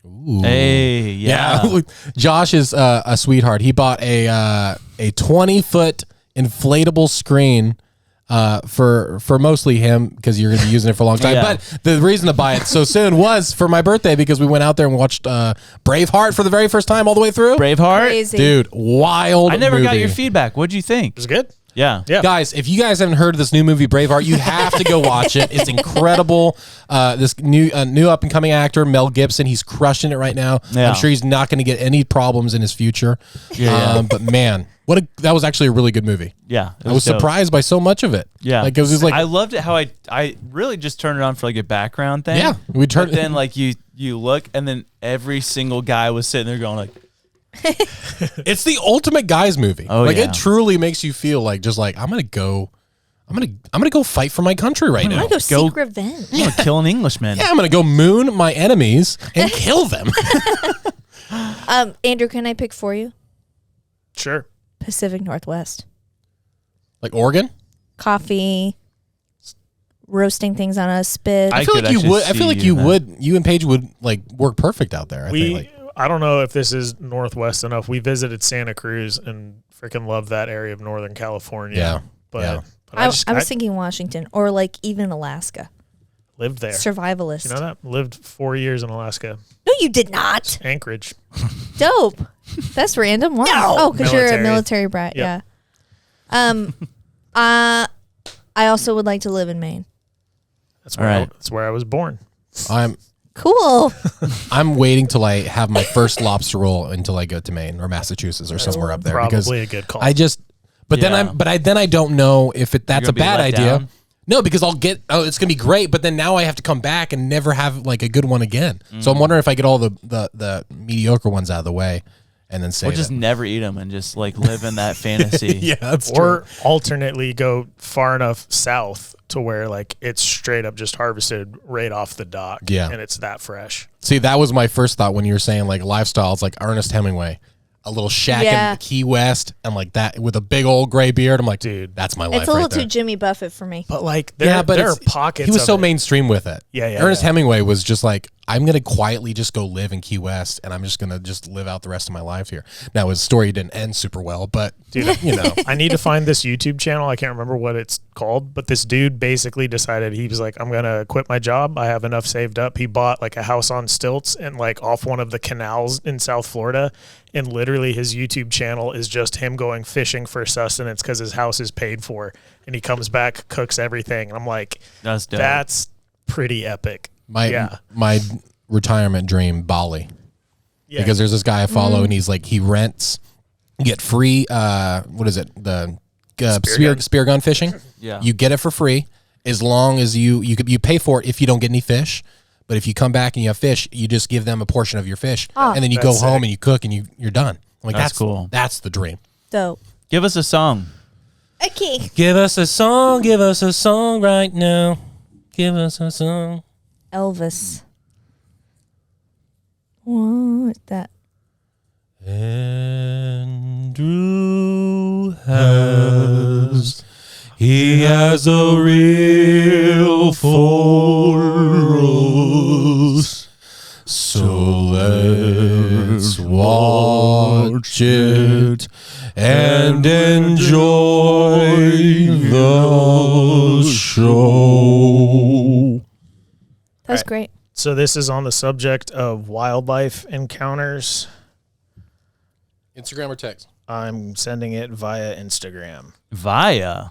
Ooh. Hey, yeah. Yeah. Josh is a sweetheart. He bought a 20-foot inflatable screen for mostly him because you're going to be using it for a long time. Yeah. But the reason to buy it so soon was for my birthday because we went out there and watched Braveheart for the very first time all the way through. Braveheart? Crazy. Dude, wild I never got movie. your feedback. What'd you think? It was good. Yeah. Yeah. Guys, if you guys haven't heard of this new movie Braveheart, you have to go watch it. It's incredible. This new up and coming actor Mel Gibson, he's crushing it right now. Yeah. I'm sure he's not going to get any problems in his future. Yeah. But man, that was actually a really good movie. Yeah. it I was dope. surprised by so much of it. Yeah. like it was just like I loved it how I really just turned it on for like a background thing. Yeah, we turned- But then like you look and then every single guy was sitting there going like, it's the ultimate guys movie. Oh, like yeah. it truly makes you feel like just like I'm gonna go fight for my country right I now. want to go seek revenge. I'm gonna kill an Englishman. Yeah, I'm gonna go moon my enemies and kill them. Andrew, can I pick for you? Sure. Pacific Northwest. Like Oregon. Coffee, roasting things on a spit. I I feel could like you actually would. I feel see like you you in would. You and Paige would like work perfect out there. I think. Like, I don't know if this is Northwest enough. We visited Santa Cruz and freaking love that area of Northern California. Yeah. But I was thinking Washington or like even Alaska. Lived there. Survivalist. You know that? Lived 4 years in Alaska. No, you did not. Anchorage. Dope. That's random. Why? No. Oh, because you're a Military. military brat. Yep. Yeah. I also would like to live in Maine. That's where that's where I was born. Cool. I'm waiting till I have my first lobster roll until I go to Maine or Massachusetts or somewhere up there. Probably a good call. Then I don't know if that's a bad idea. Down? No, because it's gonna be great, but then now I have to come back and never have like a good one again. So I'm wondering if I get all the mediocre ones out of the way and then save Or just never eat them and just like live in that fantasy. Yeah, that's or true. alternately go far enough south to where like it's straight up just harvested right off the dock. Yeah. And it's that fresh. See, that was my first thought when you were saying like lifestyle. It's like Ernest Hemingway, a little shack in Key West, and like that with a big old gray beard. I'm like, dude, that's my life. It's a little right there. too Jimmy Buffett for me. But like there are pockets. He was of so it. mainstream with it. Yeah. Ernest Hemingway was just like, I'm gonna quietly just go live in Key West, and I'm just gonna just live out the rest of my life here. Now his story didn't end super well, but Dude, you know, I need to find this YouTube channel. I can't remember what it's called, but this dude basically decided he was like, I'm going to quit my job. I have enough saved up. He bought like a house on stilts and like off one of the canals in South Florida. And literally his YouTube channel is just him going fishing for sustenance because his house is paid for. And he comes back, cooks everything. And I'm like, That's dope. that's pretty epic. my retirement dream, Bali. Yeah. Because there's this guy I follow, and he's like, he rents, you get free, what is it? The spear gun fishing. Yeah. You get it for free as long as you pay for it if you don't get any fish. But if you come back and you have fish, you just give them a portion of your fish. And then you go home and you cook and you're done. I'm like, That's cool. That's the dream. Dope. Give us a song. Okay. Give us a song right now. Give us a song. Elvis. What's that? Andrew has a real force, so let's watch it and enjoy the show. That's great. So this is on the subject of wildlife encounters. Instagram or text? I'm sending it via Instagram. Via.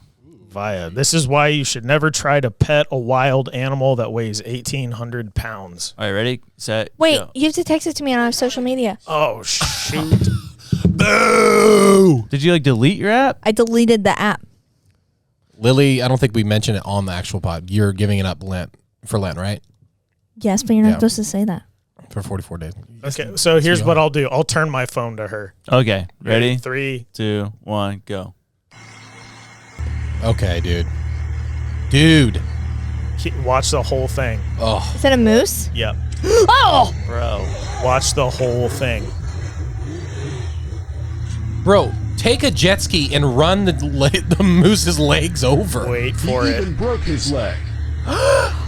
This is why you should never try to pet a wild animal that weighs 1,800 pounds. All right, ready, set, Wait, go. you have to text it to me on social media. Oh, shoot. Boo! Did you like delete your app? I deleted the app. Lily, I don't think we mentioned it on the actual pod. You're giving it up for Lent, right? Yes, but you're not supposed to say that. For 44 days. Okay, so here's what I'll do. I'll turn my phone to her. Okay, ready? 3, 2, 1, go. Okay, dude. Dude. Watch the whole thing. Oh. Is that a moose? Yep. Oh! Bro, watch the whole thing. Bro, take a jet ski and run the moose's legs over. Wait for it. Even broke his leg. Ow!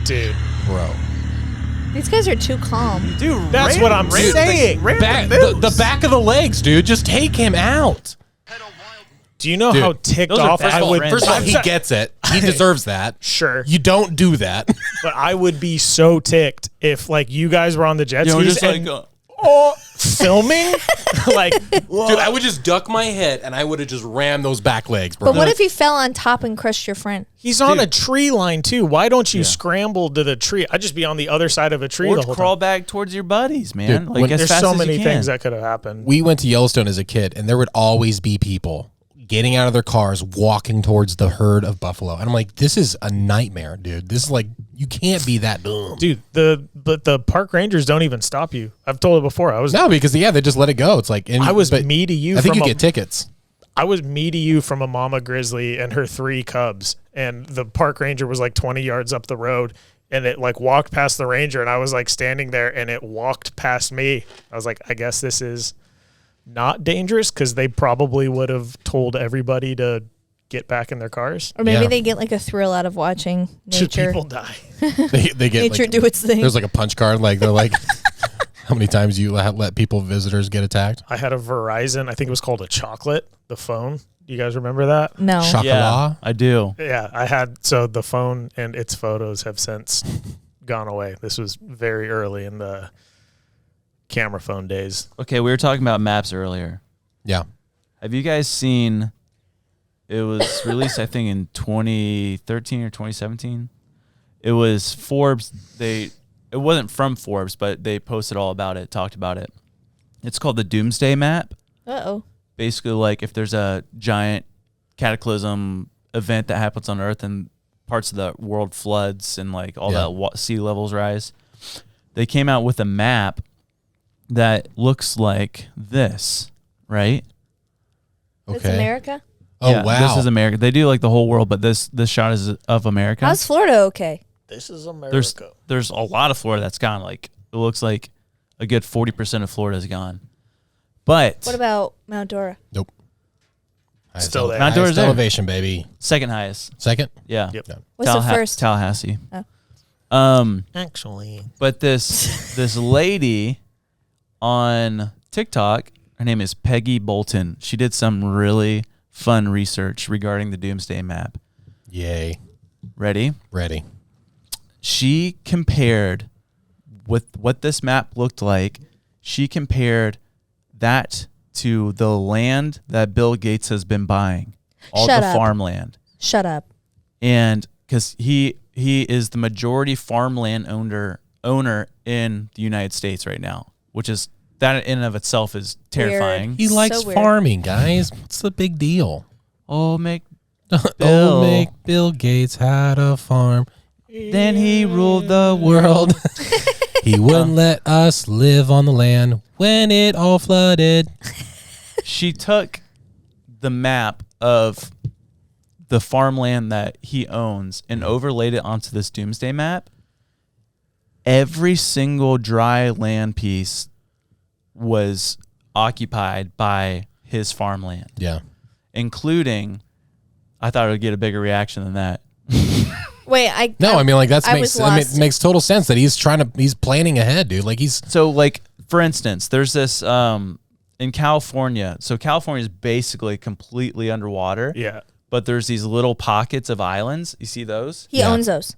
Dude. Bro. These guys are too calm. Dude, That's what I'm saying. The back of the legs, dude. Just take him out. Do you know Dude, how ticked those are off I would... First of all, he gets it. He deserves that. Sure. You don't do that. But I would be so ticked if, like, you guys were on the jet You know, skis just and like, filming. Like, Dude, I would just duck my head and I would have just rammed those back legs, bro. But what if he fell on top and crushed your friend? he's on a tree line, too. Why don't you scramble to the tree? I'd just be on the other side of a tree or the whole crawl time. back towards your buddies, man. Dude, Like when- as There's fast so as many you things can. that could have happened. We went to Yellowstone as a kid, and there would always be people getting out of their cars, walking towards the herd of buffalo. And I'm like, this is a nightmare, dude. This is like, you can't be that dumb. Dude, but the park rangers don't even stop you. I've told it before. No, because, they just let it go. It's like... I was me to you I think from you a- get tickets. I was me to you from a mama grizzly and her 3 cubs, and the park ranger was like 20 yards up the road, and it like walked past the ranger, and I was like standing there, and it walked past me. I was like, I guess this is not dangerous, because they probably would have told everybody to get back in their cars. Or maybe Yeah. they get like a thrill out of watching Should nature. people die? They get Nature like, do its thing. there's like a punch card. Like they're like, how many times you let visitors get attacked? I had a Verizon. I think it was called a chocolate. The phone. Do you guys remember that? No. Chocolat. Yeah, I do. Yeah, I had. So the phone and its photos have since gone away. This was very early in the camera phone days. Okay, we were talking about maps earlier. Yeah. Have you guys seen? It was released, I think, in 2013 or 2017. It was Forbes. It wasn't from Forbes, but they posted all about it, talked about it. It's called the Doomsday Map. Uh-oh. Basically, like if there's a giant cataclysm event that happens on Earth and parts of the world floods and like all that sea levels rise, they came out with a map that looks like this, right? Okay. It's America? Oh Yeah, wow. This is America. They do like the whole world, but this shot is of America. How's Florida okay? This is America. There's a lot of Florida that's gone. Like it looks like a good 40% of Florida is gone. But What about Mount Dora? Nope. Still there. Mount Dora's Highest there. elevation, baby. second highest. Second. Yeah. Yep. What's the first? Tallahassee. Oh. Actually, But this lady on TikTok, her name is Peggy Bolton. She did some really fun research regarding the Doomsday Map. Yay. Ready? Ready. She compared with what this map looked like. She compared that to the land that Bill Gates has been buying, all Shut the up. farmland. Shut up. And because he is the majority farmland owner in the United States right now, which is that in and of itself is terrifying. He likes So weird. farming, guys. What's the big deal? Oh, make Oh, Bill. make Bill Gates had a farm. Then he ruled the world. He wouldn't let us live on the land when it all flooded. She took the map of the farmland that he owns and overlaid it onto this Doomsday Map. Every single dry land piece was occupied by his farmland, Yeah. including, I thought it would get a bigger reaction than that. Wait, No, I mean, like I was lost. it makes total sense that he's planning ahead, dude. Like he's So, like, for instance, there's this in California. So California is basically completely underwater. yeah. But there's these little pockets of islands. You see those? He Yeah. owns those.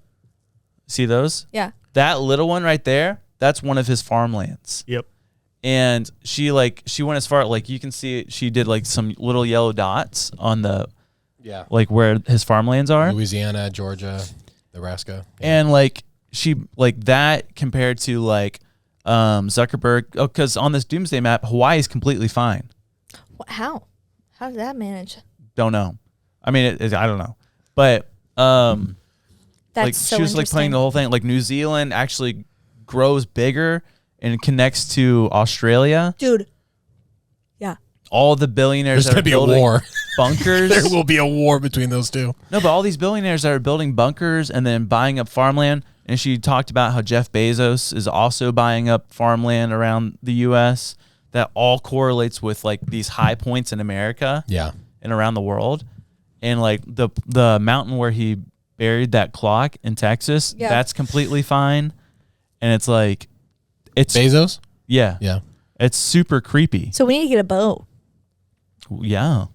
See those? Yeah. That little one right there, that's one of his farmlands. Yep. And she went as far, like you can see she did like some little yellow dots on the, like where his farmlands are. Louisiana, Georgia, Nebraska. And like she, like that compared to like Zuckerberg. Oh, because on this Doomsday Map, Hawaii is completely fine. How? How did that manage? Don't know. I mean, I don't know. But That's like so she was like interesting. playing the whole thing. Like New Zealand actually grows bigger and connects to Australia. Dude. Yeah. All the billionaires There's that gonna are be a building war. bunkers. There will be a war between those two. No, but all these billionaires that are building bunkers and then buying up farmland. And she talked about how Jeff Bezos is also buying up farmland around the U.S. That all correlates with like these high points in America Yeah. and around the world. And like the mountain where he buried that clock in Texas, Yeah. that's completely fine. And it's like, it's Bezos? yeah, Yeah. it's super creepy. So we need to get a boat. Yeah.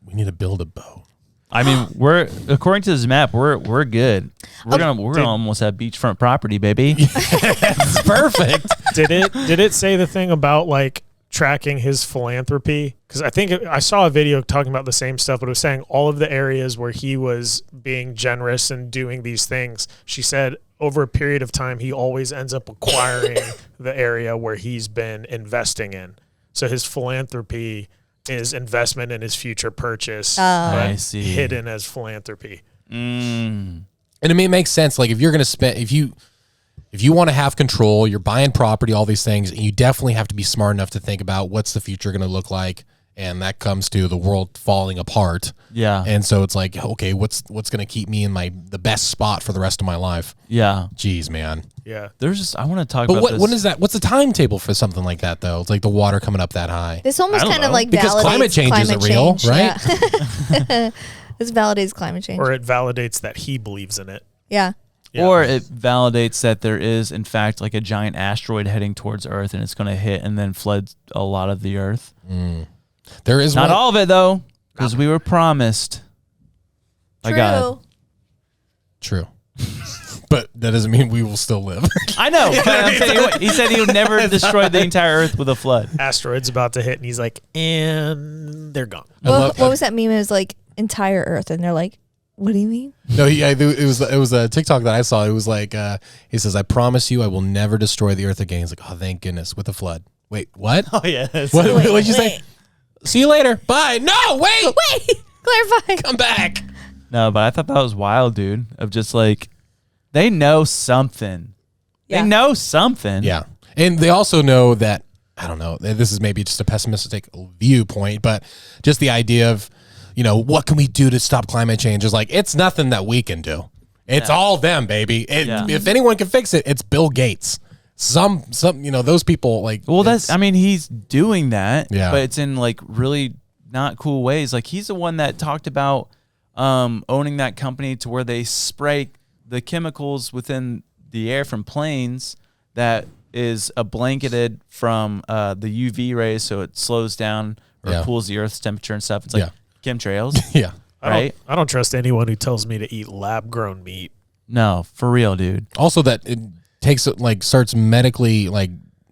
We need to build a boat. I mean, we're according to this map, we're good. We're gonna almost have beachfront property, baby. It's perfect. Did it say the thing about like tracking his philanthropy? Because I think I saw a video talking about the same stuff, but it was saying all of the areas where he was being generous and doing these things. She said over a period of time, he always ends up acquiring the area where he's been investing in. So his philanthropy is investment in his future purchase, I see. hidden as philanthropy. And I mean, it makes sense. Like if you're going to spend, if you want to have control, you're buying property, all these things, and you definitely have to be smart enough to think about what's the future going to look like. And that comes to the world falling apart. Yeah. And so it's like, okay, what's going to keep me in the best spot for the rest of my life? Yeah. Jeez, man. Yeah. There's just I want to talk But about this. what is that? What's the timetable for something like that though? It's like the water coming up that high. This almost I don't kind of know. like Because validates climate change isn't real, change. right? Yeah. This validates climate change. Or it validates that he believes in it. Yeah. Yeah. Or it validates that there is, in fact, like a giant asteroid heading towards Earth, and it's going to hit and then flood a lot of the Earth. There is Not one, all of it, though, because we were promised by God. True. But that doesn't mean we will still live. I know. But I'm saying, he said he would never destroy the entire Earth with a flood. Asteroid's about to hit, and he's like, and they're gone. What was that meme? It was like entire Earth, and they're like, what do you mean? No, it was a TikTok that I saw. It was like he says, "I promise you, I will never destroy the Earth again." He's like, "Oh, thank goodness!" With a flood. Wait, what? Oh yeah. What'd you say? See you later. Bye. No, wait. Clarify. Come back. No, but I thought that was wild, dude. Of just like, they know something. Yeah. They know something. Yeah, and they also know that, I don't know, this is maybe just a pessimistic viewpoint, but just the idea of, what can we do to stop climate change is like, it's nothing that we can do. It's all them, baby. If anyone can fix it, it's Bill Gates. Some those people like. Well, he's doing that, Yeah. but it's in like really not cool ways. Like he's the one that talked about owning that company to where they spray the chemicals within the air from planes that is blanketed from the UV rays, so it slows down or cools the Earth's temperature and stuff. It's like chemtrails. Yeah. Right? I don't trust anyone who tells me to eat lab-grown meat. No, for real, dude. Also, that it takes starts medically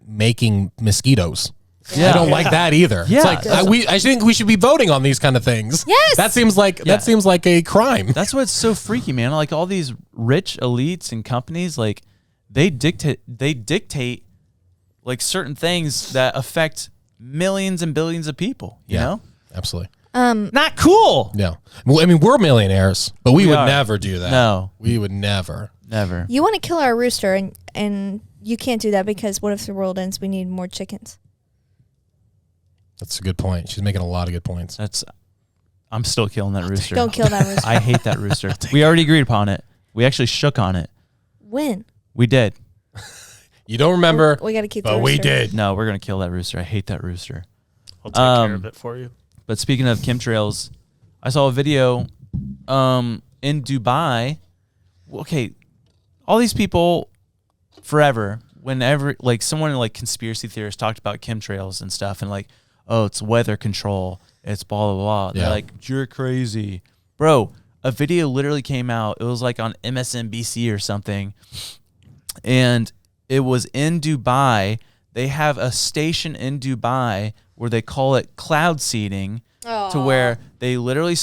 making mosquitoes. Yeah. I don't like that either. Yeah. It's like I think we should be voting on these kind of things. Yes. That seems like a crime. That's what's so freaky, man. Like all these rich elites and companies, like they dictate like certain things that affect millions and billions of people. You know? Absolutely. Not cool. Yeah. Well, I mean, we're millionaires, but we would are. never do that. No. We would never. Never. You want to kill our rooster, and you can't do that because what if the world ends? We need more chickens. That's a good point. She's making a lot of good points. I'm still killing that rooster. Don't kill that rooster. I hate that rooster. We already agreed upon it. We actually shook on it. When? We did. You don't remember, We got to keep the but rooster. we did. No, we're gonna kill that rooster. I hate that rooster. I'll take care of it for you. But speaking of chemtrails, I saw a video in Dubai. Okay, all these people forever, whenever like someone like conspiracy theorists talked about chemtrails and stuff, and like, oh, it's weather control, it's blah blah blah. Yeah. They're like, you're crazy, bro. A video literally came out. It was like on MSNBC or something, and it was in Dubai. They have a station in Dubai where they call it cloud seeding, to where they literally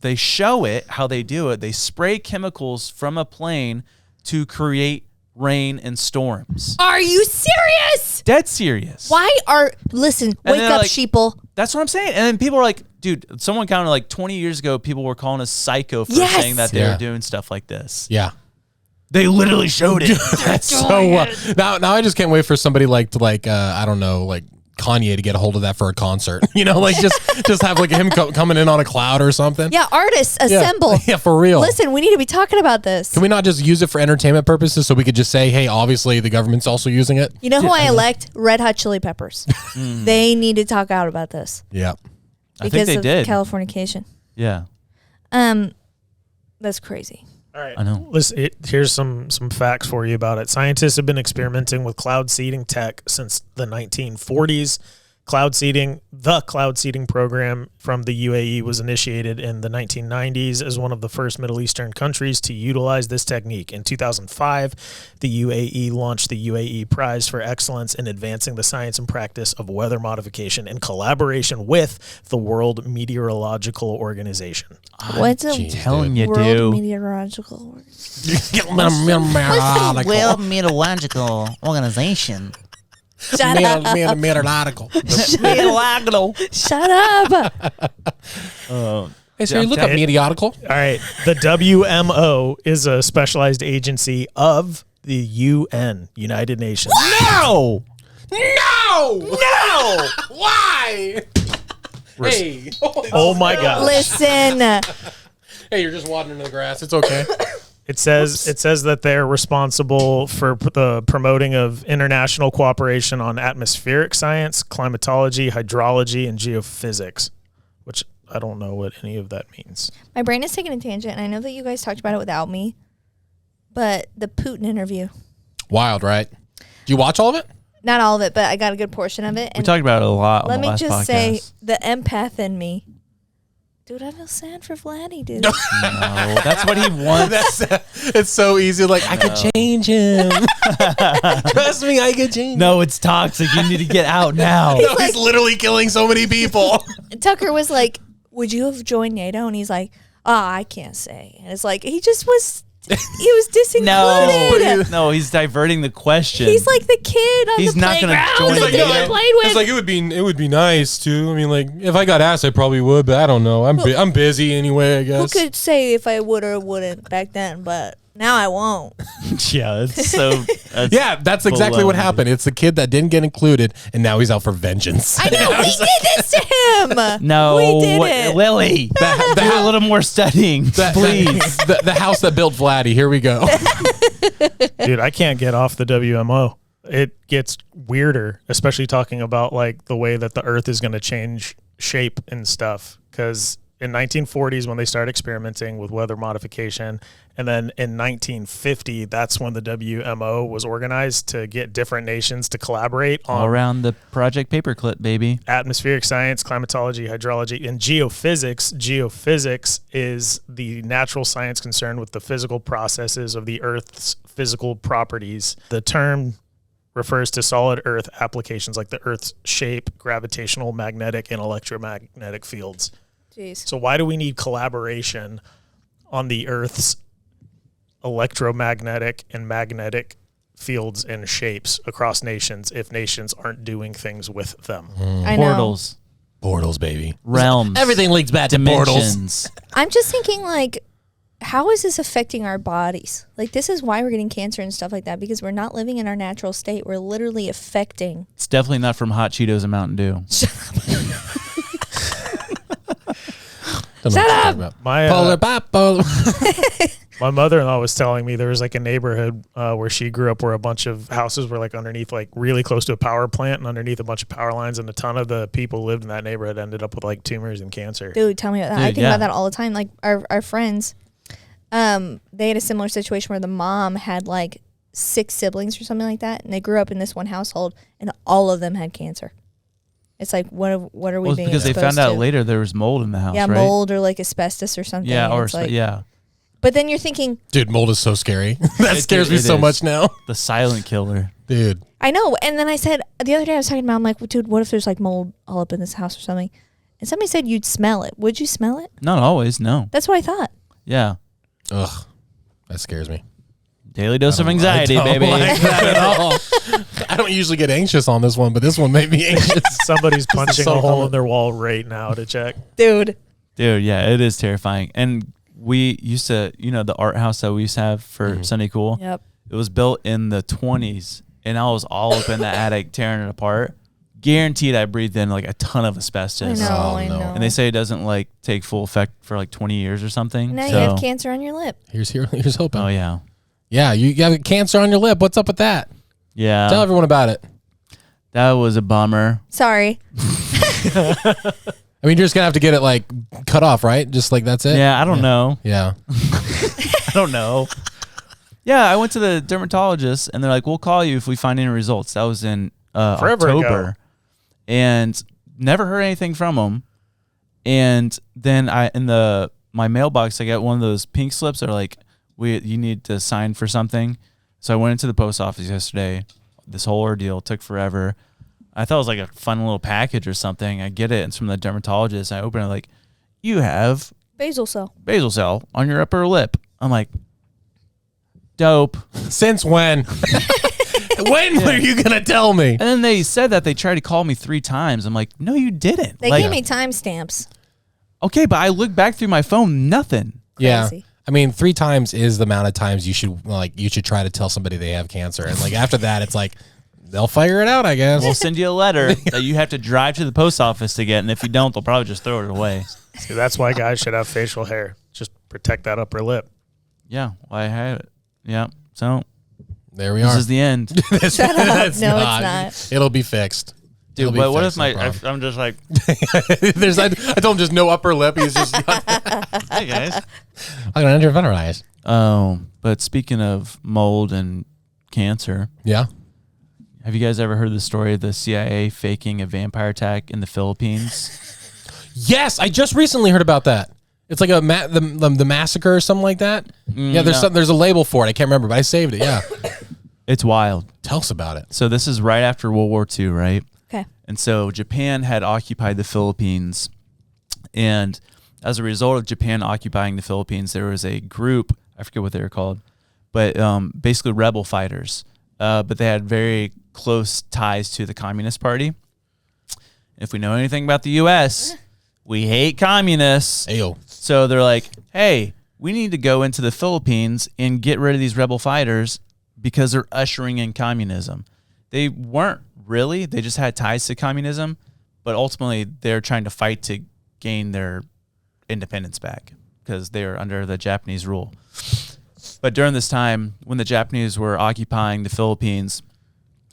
they show it how they do it. They spray chemicals from a plane to create rain and storms. Are you serious? Dead serious. Listen, And wake they're up, like- sheeple. That's what I'm saying. And then people are like, dude, someone counted like 20 years ago, people were calling us psycho for Yes. saying that they Yeah. were doing stuff like this. Yeah. They literally showed it. That's so now I just can't wait for somebody I don't know, like Kanye to get a hold of that for a concert. Just have like him coming in on a cloud or something. Yeah, artists, assemble. Yeah, for real. Listen, we need to be talking about this. Can we not just use it for entertainment purposes so we could just say, hey, obviously the government's also using it? You know who I elect? Red Hot Chili Peppers. They need to talk out about this Yeah. I think because they of did. Californication. Yeah. That's crazy. All right. I know. Listen, here's some facts for you about it. Scientists have been experimenting with cloud seeding tech since the 1940s. The cloud seeding program from the UAE was initiated in the 1990s as one of the first Middle Eastern countries to utilize this technique. In 2005, the UAE launched the UAE Prize for Excellence in Advancing the Science and Practice of Weather Modification in collaboration with the World Meteorological Organization. What's a Telling you, World dude. Meteorological Organization? World Meteorological Organization. Shut up. Meteorological. Shut up. Hey, so you look up meteorological. All right. The WMO is a specialized agency of the UN, United Nations. No! Why? Hey. Oh my God. Listen. Hey, you're just watering in the grass. It's okay. It says that they're responsible for the promoting of international cooperation on atmospheric science, climatology, hydrology, and geophysics, which I don't know what any of that means. My brain is taking a tangent, and I know that you guys talked about it without me, but the Putin interview. Wild, right? Do you watch all of it? Not all of it, but I got a good portion of it. We talked about it a lot on let the me last just podcast. say, the empath in me. Dude, I feel sad for Vladdy, dude. No, that's what he wants. It's so easy. Like, I could change him. Trust me, I could change him. No, it's toxic. You need to get out now. No, he's literally killing so many people. Tucker was like, would you have joined NATO? And he's like, I can't say. And it's like, he just was, he was disincluded. No, he's diverting the question. He's like the kid on He's the not gonna playground join that NATO. they played with. It's like it would be nice too. I mean, like if I got asked, I probably would, but I don't know. I'm busy anyway. I guess. Who could say if I would or wouldn't back then? But now I won't. Yeah, it's so. Yeah, that's exactly what happened. It's the kid that didn't get included, and now he's out for vengeance. I know we did this to him. No, we did it. Lily. Do a little more studying, please. The house that built Vladdy. Here we go. Dude, I can't get off the WMO. It gets weirder, especially talking about like the way that the Earth is going to change shape and stuff. Because in 1940s, when they started experimenting with weather modification, and then in 1950, that's when the WMO was organized to get different nations to collaborate on All around the Project Paperclip, baby. atmospheric science, climatology, hydrology, and geophysics. Geophysics is the natural science concerned with the physical processes of the Earth's physical properties. The term refers to solid Earth applications like the Earth's shape, gravitational, magnetic, and electromagnetic fields. Jeez. So why do we need collaboration on the Earth's electromagnetic and magnetic fields and shapes across nations if nations aren't doing things with them? I know. Portals, Portals, baby. realms, Everything links back to portals. dimensions. I'm just thinking, like, how is this affecting our bodies? Like, this is why we're getting cancer and stuff like that, because we're not living in our natural state. We're literally affecting. It's definitely not from hot Cheetos and Mountain Dew. Shut up! Polar bipolar. My mother-in-law was telling me there was like a neighborhood where she grew up where a bunch of houses were like underneath, like really close to a power plant and underneath a bunch of power lines, and a ton of the people lived in that neighborhood ended up with like tumors and cancer. Dude, tell me about that. I Dude, think yeah. about that all the time. Like, our friends, they had a similar situation where the mom had like 6 siblings or something like that, and they grew up in this one household, and all of them had cancer. It's like, what are we Well, being it's because they exposed found out to? later there was mold in the house, Yeah, right? mold or like asbestos or something. Yeah, or It's like, yeah, But then you're thinking, Dude, mold is so scary. That scares me it so is. much now. the silent killer. Dude. I know. And then I said, the other day I was talking about, I'm like, well, dude, what if there's like mold all up in this house or something? And somebody said you'd smell it. Would you smell it? Not always, no. That's what I thought. Yeah, Ugh. That scares me. daily dose of anxiety, I don't baby. like that at all. I don't usually get anxious on this one, but this one made me anxious. Somebody's punching so a hole common. in their wall right now to check. Dude. Dude, yeah, it is terrifying. And we used to, the art house that we used to have for Sunday Cool. Yep. It was built in the 20s, and I was all up in the attic tearing it apart. Guaranteed I breathed in like a ton of I asbestos. know, Oh, I no. know. And they say it doesn't like take full effect for like 20 years or something. now so, you have cancer on your lip. Here's hoping. Oh, yeah. Yeah, you got cancer on your lip. What's up with that? Yeah. Tell everyone about it. That was a bummer. Sorry. I mean, you're just going to have to get it like cut off, right? Just like that's it? Yeah, I don't know. Yeah. I don't know. Yeah, I went to the dermatologist, and they're like, we'll call you if we find any results. That was in Forever ago. October. And never heard anything from them. And then my mailbox, I got one of those pink slips that are like, you need to sign for something. So I went into the post office yesterday. This whole ordeal took forever. I thought it was like a fun little package or something. I get it. It's from the dermatologist. I open it like, you have Basal cell. basal cell on your upper lip. I'm like, dope. Since when? When were you going to tell me? And then they said that they tried to call me 3 times. I'm like, no, you didn't. They Like, gave me timestamps. okay, but I looked back through my phone, nothing. Yeah. Crazy. I mean, 3 times is the amount of times you should try to tell somebody they have cancer. And like after that, it's like, they'll figure it out, I guess. We'll send you a letter that you have to drive to the post office to get, and if you don't, they'll probably just throw it away. See, that's why guys should have facial hair. Just protect that upper lip. Yeah, well, I had it. Yeah, so There we this are. is the end. Shut up. No, it's not. It'll be fixed. Dude, but what if I'm just like, I told him just no upper lip. He's just, hey guys. I'm going to undervitamize. Oh, but speaking of mold and cancer, Yeah. have you guys ever heard the story of the CIA faking a vampire attack in the Philippines? Yes, I just recently heard about that. It's like the massacre or something like that. Yeah, there's a label for it. I can't remember, but I saved it. Yeah. It's wild. Tell us about it. So this is right after World War II, right? Okay. And so Japan had occupied the Philippines, and as a result of Japan occupying the Philippines, there was a group, I forget what they were called, but basically rebel fighters. But they had very close ties to the Communist Party. If we know anything about the U.S., we hate communists. Ayo. So they're like, hey, we need to go into the Philippines and get rid of these rebel fighters because they're ushering in communism. They weren't really. They just had ties to communism, but ultimately they're trying to fight to gain their independence back because they're under the Japanese rule. But during this time, when the Japanese were occupying the Philippines,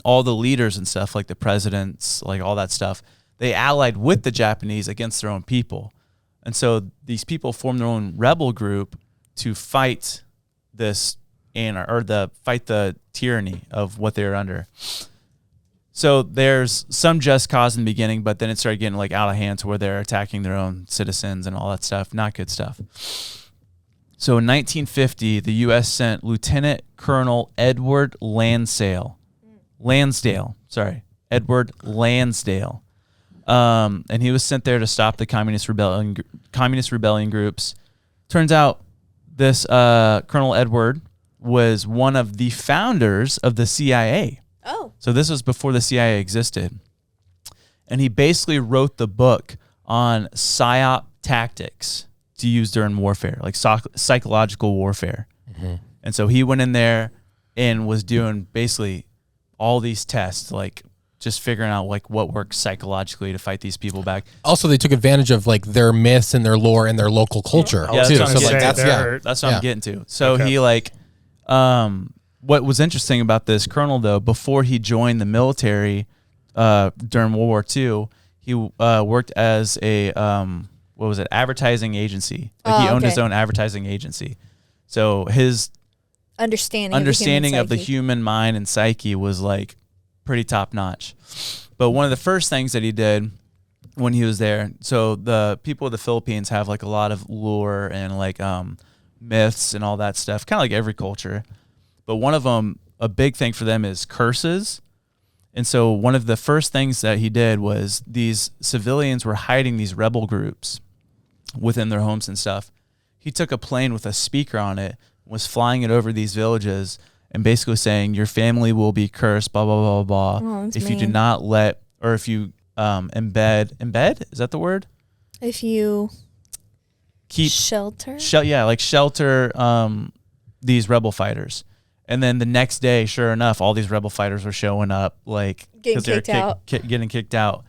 all the leaders and stuff, like the presidents, like all that stuff, they allied with the Japanese against their own people. And so these people formed their own rebel group to fight this fight the tyranny of what they were under. So there's some just cause in the beginning, but then it started getting like out of hand to where they're attacking their own citizens and all that stuff. Not good stuff. So in 1950, the U.S. sent Lieutenant Colonel Edward Lansdale. Edward Lansdale. And he was sent there to stop the communist rebellion groups. Turns out this Colonel Edward was one of the founders of the CIA. Oh. So this was before the CIA existed. And he basically wrote the book on PSYOP tactics to use during warfare, like psychological warfare. Mm-hmm. And so he went in there and was doing basically all these tests, like just figuring out like what works psychologically to fight these people back. Also, they took advantage of like their myths and their lore and their local culture. Yeah, too. that's what, So, like, that's what I'm getting to. So he like, what was interesting about this colonel though, before he joined the military during World War II, he worked as a advertising agency. Like he owned his own advertising agency. So his understanding of the human mind and psyche was like pretty top notch. But one of the first things that he did when he was there, so the people of the Philippines have like a lot of lore and like myths and all that stuff, kind of like every culture. But one of them, a big thing for them is curses. And so one of the first things that he did was these civilians were hiding these rebel groups within their homes and stuff. He took a plane with a speaker on it, was flying it over these villages and basically saying, your family will be cursed, blah, blah, blah, blah, blah. If you do not let, or if you embed, is that the word? If you keep shelter these rebel fighters. And then the next day, sure enough, all these rebel fighters were showing up, like getting kicked out. Getting kicked out.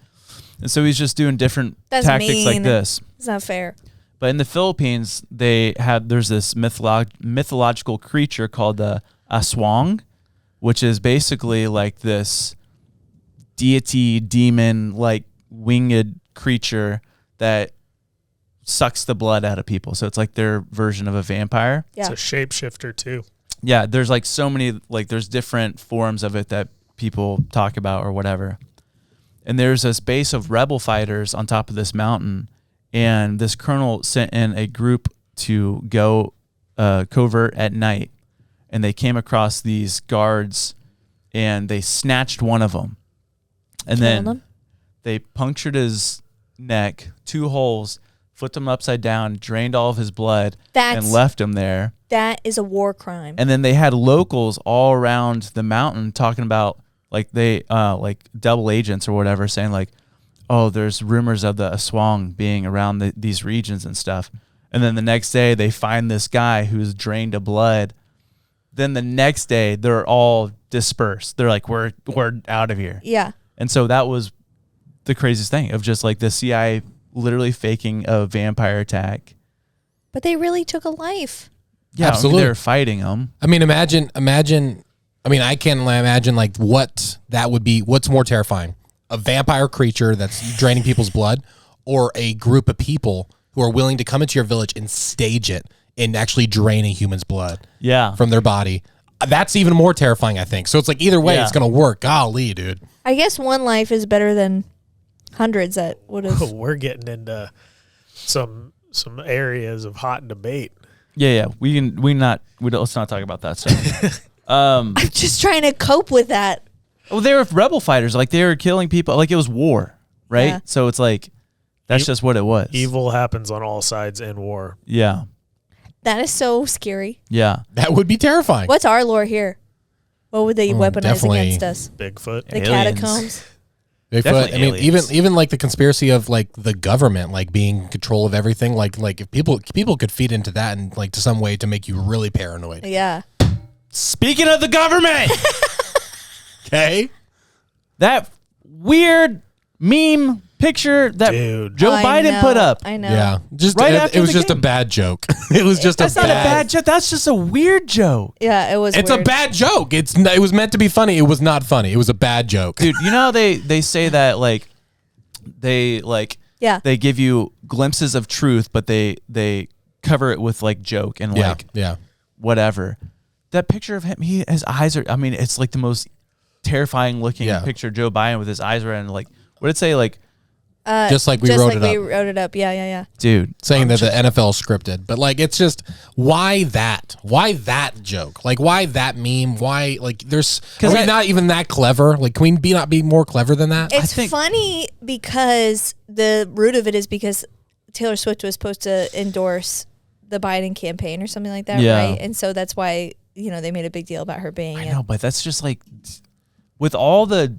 And so he's just doing different tactics like this. It's not fair. But in the Philippines, there's this mythological creature called the aswang, which is basically like this deity, demon, like winged creature that sucks the blood out of people. So it's like their version of a vampire. Yeah. It's a shapeshifter too. Yeah, there's like so many, like there's different forms of it that people talk about or whatever. And there's this base of rebel fighters on top of this mountain. And this colonel sent in a group to go covert at night. And they came across these guards and they snatched one of them. And then they punctured his neck, 2 holes, flipped him upside down, drained all of his blood, and left him there. That is a war crime. And then they had locals all around the mountain talking about, like they like double agents or whatever, saying like, oh, there's rumors of the aswang being around these regions and stuff. And then the next day they find this guy who's drained of blood. Then the next day they're all dispersed. They're like, we're out of here. Yeah. And so that was the craziest thing of just like the CIA literally faking a vampire attack. But they really took a life. Yeah, absolutely. They're fighting them. I mean, imagine. I mean, I can't imagine like what that would be. What's more terrifying, a vampire creature that's draining people's blood, or a group of people who are willing to come into your village and stage it and actually drain a human's blood from their body. That's even more terrifying, I think. So it's like either way, it's going to work. Golly, dude. I guess one life is better than hundreds that would have. We're getting into some areas of hot debate. Yeah. Let's not talk about that stuff. I'm just trying to cope with that. Well, they were rebel fighters. Like, they were killing people. Like, it was war, right? Yeah. So it's like, that's just what it was. Evil happens on all sides in war. Yeah. That is so scary. Yeah. That would be terrifying. What's our lore here? What would they weaponize definitely against us? Bigfoot. The Aliens. catacombs. Bigfoot. Definitely I mean, aliens. even like the conspiracy of like the government like being in control of everything. Like if people could feed into that and like to some way to make you really paranoid. Yeah. Speaking of the government, Okay. that weird meme picture that Dude. Joe I Biden know, put up. I know. Yeah. Just Right it, after it was the just a game. bad joke. It was just That's not a bad joke. That's just a weird joke. Yeah, it was It's weird. a bad joke. It was meant to be funny. It was not funny. It was a bad joke. Dude, you know how they say that like they Yeah. they give you glimpses of truth, but they cover it with like joke and Yeah. like Yeah. whatever. That picture of him, his eyes are, I mean, it's like the most terrifying looking Yeah. picture of Joe Biden with his eyes red and like, what did it say? Like, Just like we wrote it up. wrote it up. Yeah. dude, Saying that the NFL is scripted. But like it's just why that? Why that joke? Like why that meme? Why like there's are we not even that clever? Like can we not be more clever than that? It's funny because the root of it is because Taylor Swift was supposed to endorse the Biden campaign or something like that, Yeah. right? And so that's why, they made a big deal about her being I in. know, but that's just like, with all the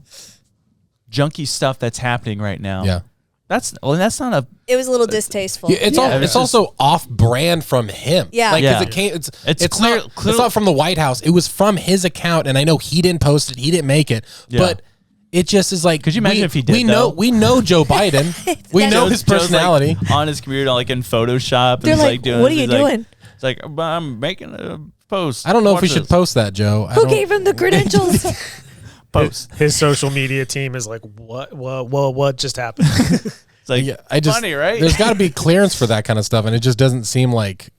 junky stuff that's happening right now. Yeah. That's not a. It was a little distasteful. Yeah, it's also off brand from him. Yeah. Like 'cause Yeah. it came It's clear- it's not from the White House. It was from his account, and I know he didn't post it, he didn't make it. Yeah. But it just is like Could you imagine if he did, we know Joe Biden. We know his Joe's, personality. like, on his computer, like in Photoshop. They're and he's, like, doing, "What are you he's like- doing?" It's like, I'm making a post. I don't know if Watch we should this. post that, Joe. Who gave him the credentials? Post. His social media team is like, what just happened? It's like, Yeah, I just funny, right? There's got to be clearance for that kind of stuff, and it just doesn't seem like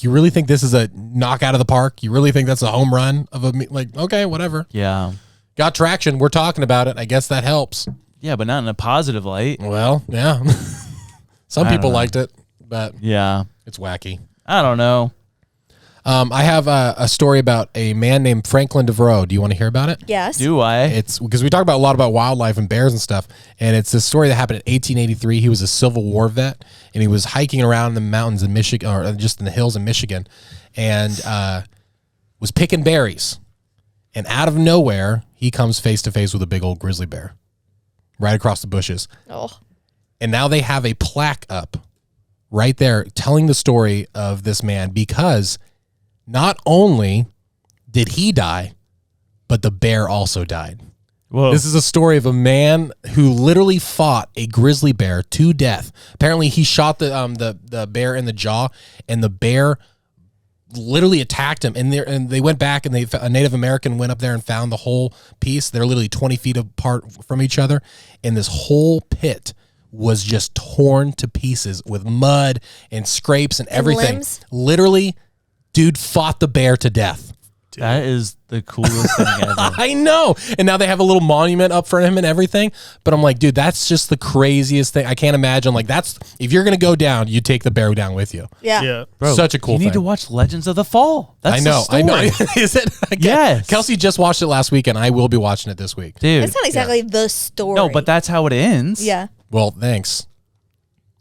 you really think this is a knock out of the park. You really think that's a home run of a okay, whatever. Yeah. Got traction. We're talking about it. I guess that helps. Yeah, but not in a positive light. Well, yeah. Some I don't people know. liked it, but Yeah. it's wacky. I don't know. I have a story about a man named Franklin Devereaux. Do you want to hear about it? Yes. Do I? It's because we talk about a lot about wildlife and bears and stuff, and it's this story that happened in 1883. He was a Civil War vet, and he was hiking around in the mountains in Michigan, or just in the hills in Michigan, and was picking berries. And out of nowhere, he comes face to face with a big old grizzly bear, right across the bushes. Oh. And now they have a plaque up right there telling the story of this man, because not only did he die, but the bear also died. Whoa. This is a story of a man who literally fought a grizzly bear to death. Apparently, he shot the bear in the jaw, and the bear literally attacked him. And they went back, and a Native American went up there and found the whole piece. They're literally 20 feet apart from each other, and this whole pit was just torn to pieces with mud and scrapes and everything. limbs? Literally, dude fought the bear to death. That is the coolest thing ever. I know. And now they have a little monument up for him and everything. But I'm like, dude, that's just the craziest thing. I can't imagine. Like, that's, if you're going to go down, you take the bear down with you. Yeah. Yeah. Bro, Such a cool You need thing. to watch Legends of the Fall. That's I know. the story. Is it? Yes. Kelsey just watched it last week, and I will be watching it this week. Dude. It's not exactly the story. No, but that's how it ends. Yeah. Well, thanks.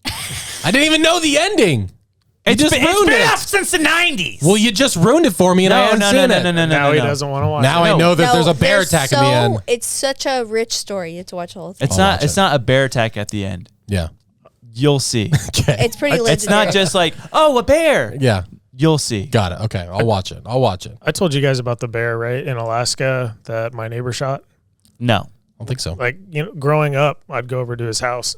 I didn't even know the ending. You It's just been ruined it. up since the 90s. Well, you just ruined it for me, and I haven't seen it. Now he doesn't want to watch Now it. I know that there's a bear they're attack at the end. It's such a rich story. You have to watch the whole thing. It's I'll not. watch It's it. not a bear attack at the end. Yeah. You'll see. Okay. It's pretty legendary. It's not just like, oh, a bear. Yeah. You'll see. Got it. Okay. I'll watch it. I told you guys about the bear, right, in Alaska that my neighbor shot. No. I don't think so. Like, growing up, I'd go over to his house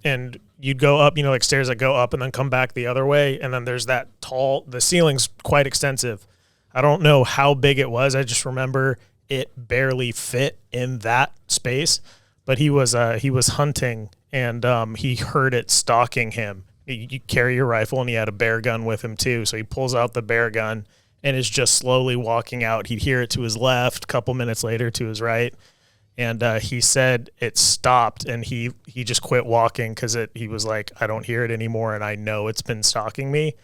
and you'd go up, like stairs that go up and then come back the other way. And then there's that tall, the ceiling's quite extensive. I don't know how big it was. I just remember it barely fit in that space. but he was hunting and he heard it stalking him. You carry your rifle, and he had a bear gun with him too. So he pulls out the bear gun and is just slowly walking out. He'd hear it to his left, a couple minutes later to his right. And he said it stopped, and he just quit walking because he was like, I don't hear it anymore, and I know it's been stalking me.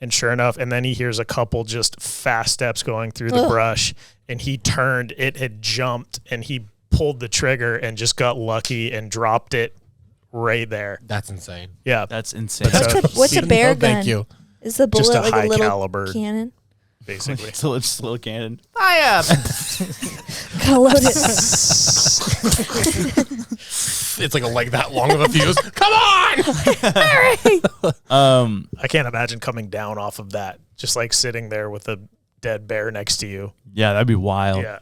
And sure enough, and then he hears a couple just fast steps going through the brush, and he turned. It had jumped, and he pulled the trigger and just got lucky and dropped it right there. That's insane. Yeah. That's insane. What's a bear gun? Thank you. Is the bullet Just a like high a little caliber. cannon? Basically. It's just a little cannon. Fire! Gotta load it. It's like that long of a fuse. Come on! I can't imagine coming down off of that. Just like sitting there with a dead bear next to you. Yeah, that'd be wild. Yeah.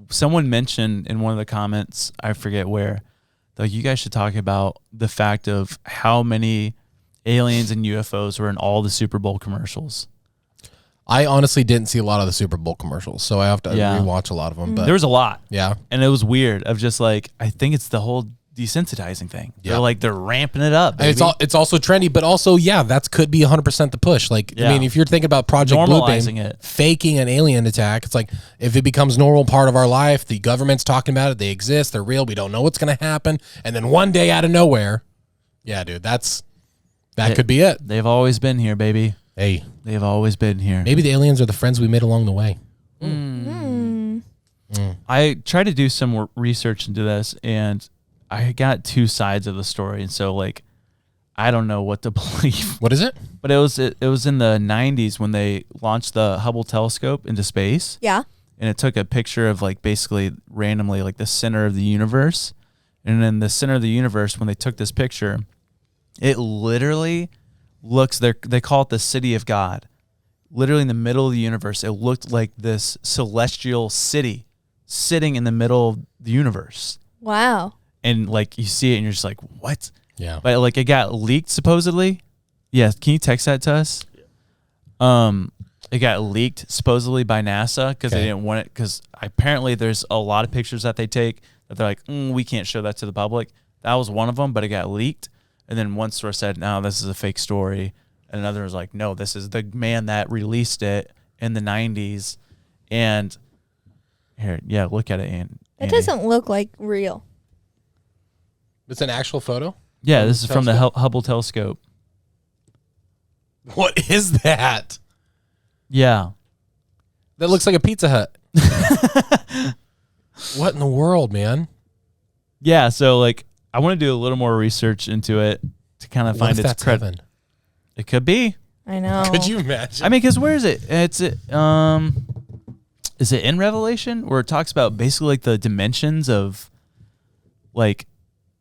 Someone mentioned in one of the comments, I forget where, though, you guys should talk about the fact of how many aliens and UFOs were in all the Super Bowl commercials. I honestly didn't see a lot of the Super Bowl commercials, so I have to rewatch a lot of them. But There was a lot. yeah, And it was weird of just like, I think it's the whole desensitizing thing. Yeah. They're ramping it up. and it's also trendy, but also that could be 100% the push. Like I Yeah. mean, if you're thinking about Project Normalizing Bluebeam, it. faking an alien attack, it's like if it becomes normal part of our life, the government's talking about it, they exist, they're real, we don't know what's going to happen, and then one day out of nowhere, yeah, dude, that could be it. They've always been here, baby. Hey, They've always been here. maybe the aliens are the friends we made along the way. I tried to do some more research into this, and I got two sides of the story, and so like, I don't know what to believe. What is it? But it was in the 90s when they launched the Hubble telescope into space, Yeah. and it took a picture of like basically randomly like the center of the universe, and in the center of the universe, when they took this picture, it literally looks they call it the city of God. Literally in the middle of the universe, it looked like this celestial city sitting in the middle of the universe. Wow. And like you see it and you're just like, what? Yeah. But like it got leaked supposedly. Yeah, can you text that to us? It got leaked supposedly by NASA because they didn't want it, because apparently there's a lot of pictures that they take that they're like, we can't show that to the public. That was one of them, but it got leaked. And then one source said, no, this is a fake story. And another was like, no, this is the man that released it in the 90s. And here, yeah, look at it. It doesn't look like real. It's an actual photo? Yeah, this is from the Hubble telescope. What is that? Yeah. That looks like a Pizza Hut. What in the world, man? Yeah, so like I want to do a little more research into it to kind of What find if its that's heaven? It could be. I know. Could you imagine? I mean, because where is it? Is it in Revelation where it talks about basically like the dimensions of, like,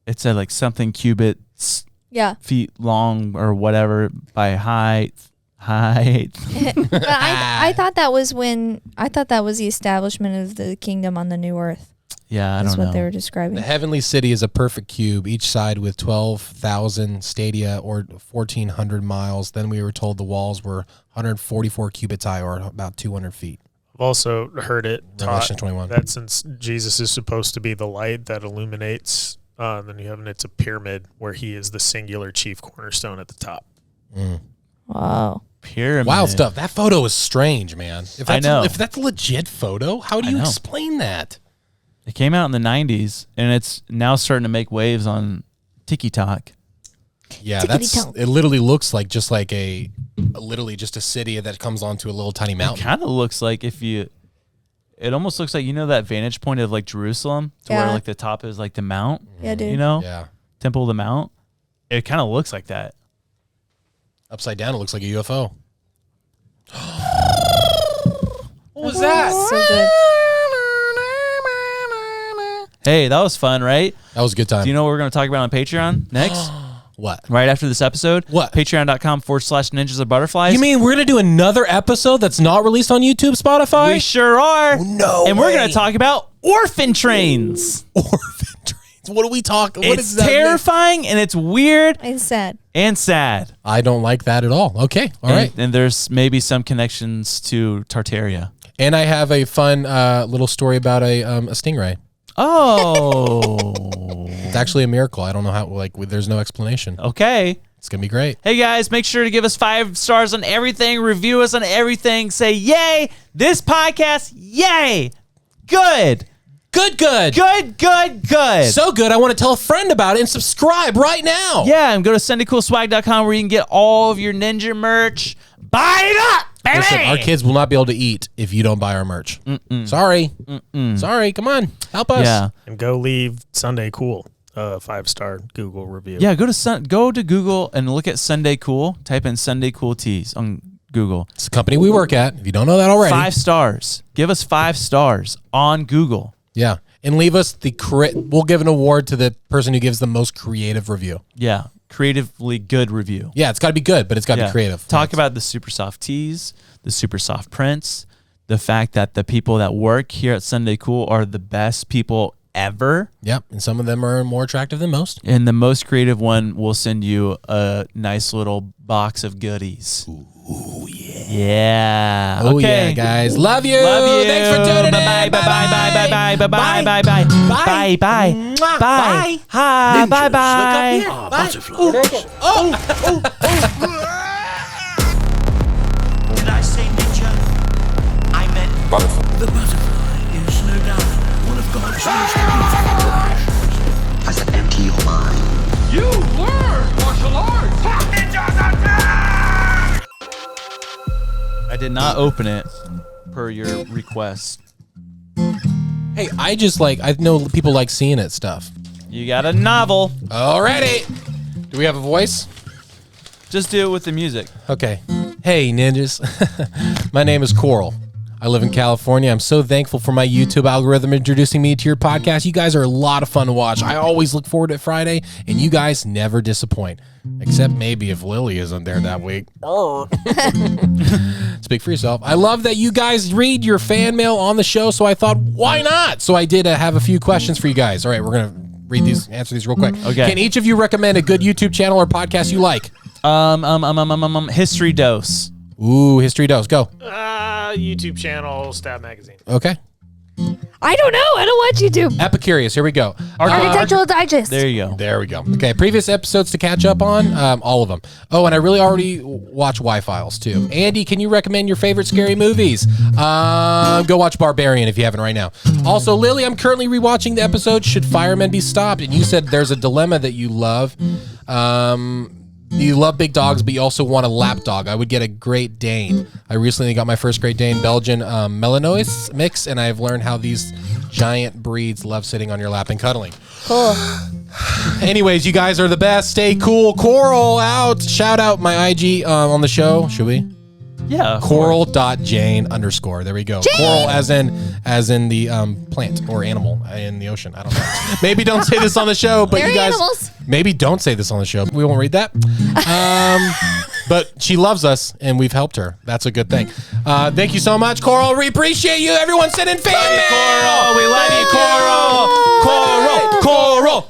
it said like something cubits Yeah. feet long or whatever by height. But I thought that was the establishment of the kingdom on the new earth. Yeah, I That's don't know. what they were describing. The heavenly city is a perfect cube, each side with 12,000 stadia or 1,400 miles. Then we were told the walls were 144 cubits high, or about 200 feet. I've also heard it Revelation taught 21. that since Jesus is supposed to be the light that illuminates, then you have it's a pyramid where he is the singular chief cornerstone at the top. Wow. Pyramid. Wild stuff. That photo is strange, man. I know. If that's a legit photo, how do you know. explain that? It came out in the 90s, and it's now starting to make waves on TikTok. Yeah, Tickety-tonk. it literally looks like just like literally just a city that comes onto a little tiny It mountain. kind of looks like it almost looks like, that vantage point of like Jerusalem to where Yeah. like the top is like the mount, Yeah, dude. Yeah. Temple of the Mount. It kind of looks like that. Upside down, it looks like a UFO. What was that? So good. Hey, that was fun, right? That was a good time. Do you know what we're going to talk about on Patreon next? What? Right after this episode? What? Patreon.com/Ninjas of Butterflies. You mean we're going to do another episode that's not released on YouTube, Spotify? We sure are. No And we're way. going to talk about orphan trains. Orphan trains. What are we talking? What It's does that mean? terrifying and it's weird It's sad. and sad. I don't like that at all. Okay. All right. And there's maybe some connections to Tartaria. And I have a fun little story about a stingray. Oh. It's actually a miracle. I don't know how. Like, there's no explanation. Okay. It's gonna be great. Hey guys, make sure to give us 5 stars on everything. Review us on everything. Say yay! This podcast, yay! Good. Good. So So good, I want to tell a friend about it and subscribe right now. yeah, and go to SundayCoolSwag.com where you can get all of your ninja merch. Buy it up, baby! Listen, our kids will not be able to eat if you don't buy our merch. Sorry. Sorry. Come on, help us. Yeah. And go leave Sunday Cool a 5-star Google review. Yeah, go to Google and look at Sunday Cool. Type in Sunday Cool Tees on Google. It's a company we work at. If you don't know that already, 5 stars. Give us 5 stars on Google. yeah, and leave us we'll give an award to the person who gives the most creative review. Yeah, creatively good review. Yeah, it's got to be good, but it's got to be creative. Talk about the super soft tees, the super soft prints, the fact that the people that work here at Sunday Cool are the best people ever. Yep, and some of them are more attractive than most. And the most creative one will send you a nice little box of goodies. Ooh, yeah. Yeah. Oh okay. yeah, guys. Love you. Love you. Thanks for tuning in. Bye bye bye bye bye bye bye bye bye bye bye bye bye. Hi. Bye bye. Did I say ninja? I meant butterfly. The butterfly is no doubt one of God's most beautiful. I said empty your mind. You learn martial arts! Ninjas are dead! I did not open it per your request. Hey, I know people like seeing it stuff. You got a novel. Alrighty. Do we have a voice? Just do it with the music. Okay. Hey, ninjas. My name is Coral. I live in California. I'm so thankful for my YouTube algorithm introducing me to your podcast. You guys are a lot of fun to watch. I always look forward to Friday, and you guys never disappoint. Except maybe if Lily isn't there that week. Speak for yourself. I love that you guys read your fan mail on the show, so I thought, why not? So I did have a few questions for you guys. All right, we're going to answer these real quick. Okay. Can each of you recommend a good YouTube channel or podcast you like? History Dose. Ooh, History Dose. Go. YouTube channel, Stab Magazine. Okay. I don't know. I don't watch YouTube. Epicurious. Here we go. Architectural Digest. There you go. There we go. Okay, previous episodes to catch up on, all of them. Oh, and I really already watch Y-Files too. Andy, can you recommend your favorite scary movies? Go watch Barbarian if you haven't right now. Also, Lily, I'm currently rewatching the episode Should Firemen Be Stopped? And you said there's a dilemma that you love. You love big dogs, but you also want a lap dog. I would get a Great Dane. I recently got my first Great Dane Belgian Malinois mix, and I've learned how these giant breeds love sitting on your lap and cuddling. Cool. Anyways, you guys are the best. Stay cool. Coral out. Shout out my IG on the show. Should we? Yeah. Coral.Jane_. There we go. Jane! Coral as in the plant or animal in the ocean. I don't know. Maybe don't say this on the show, but They're you guys animals. maybe don't say this on the show. We won't read that. But she loves us and we've helped her. That's a good thing. Thank you so much, Coral. We appreciate you. Everyone send in fan mail. Coral, we love you, Coral. Coral.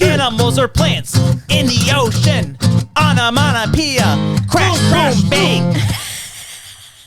Animals or plants in the ocean. Onomatopoeia. Crash, boom, bang.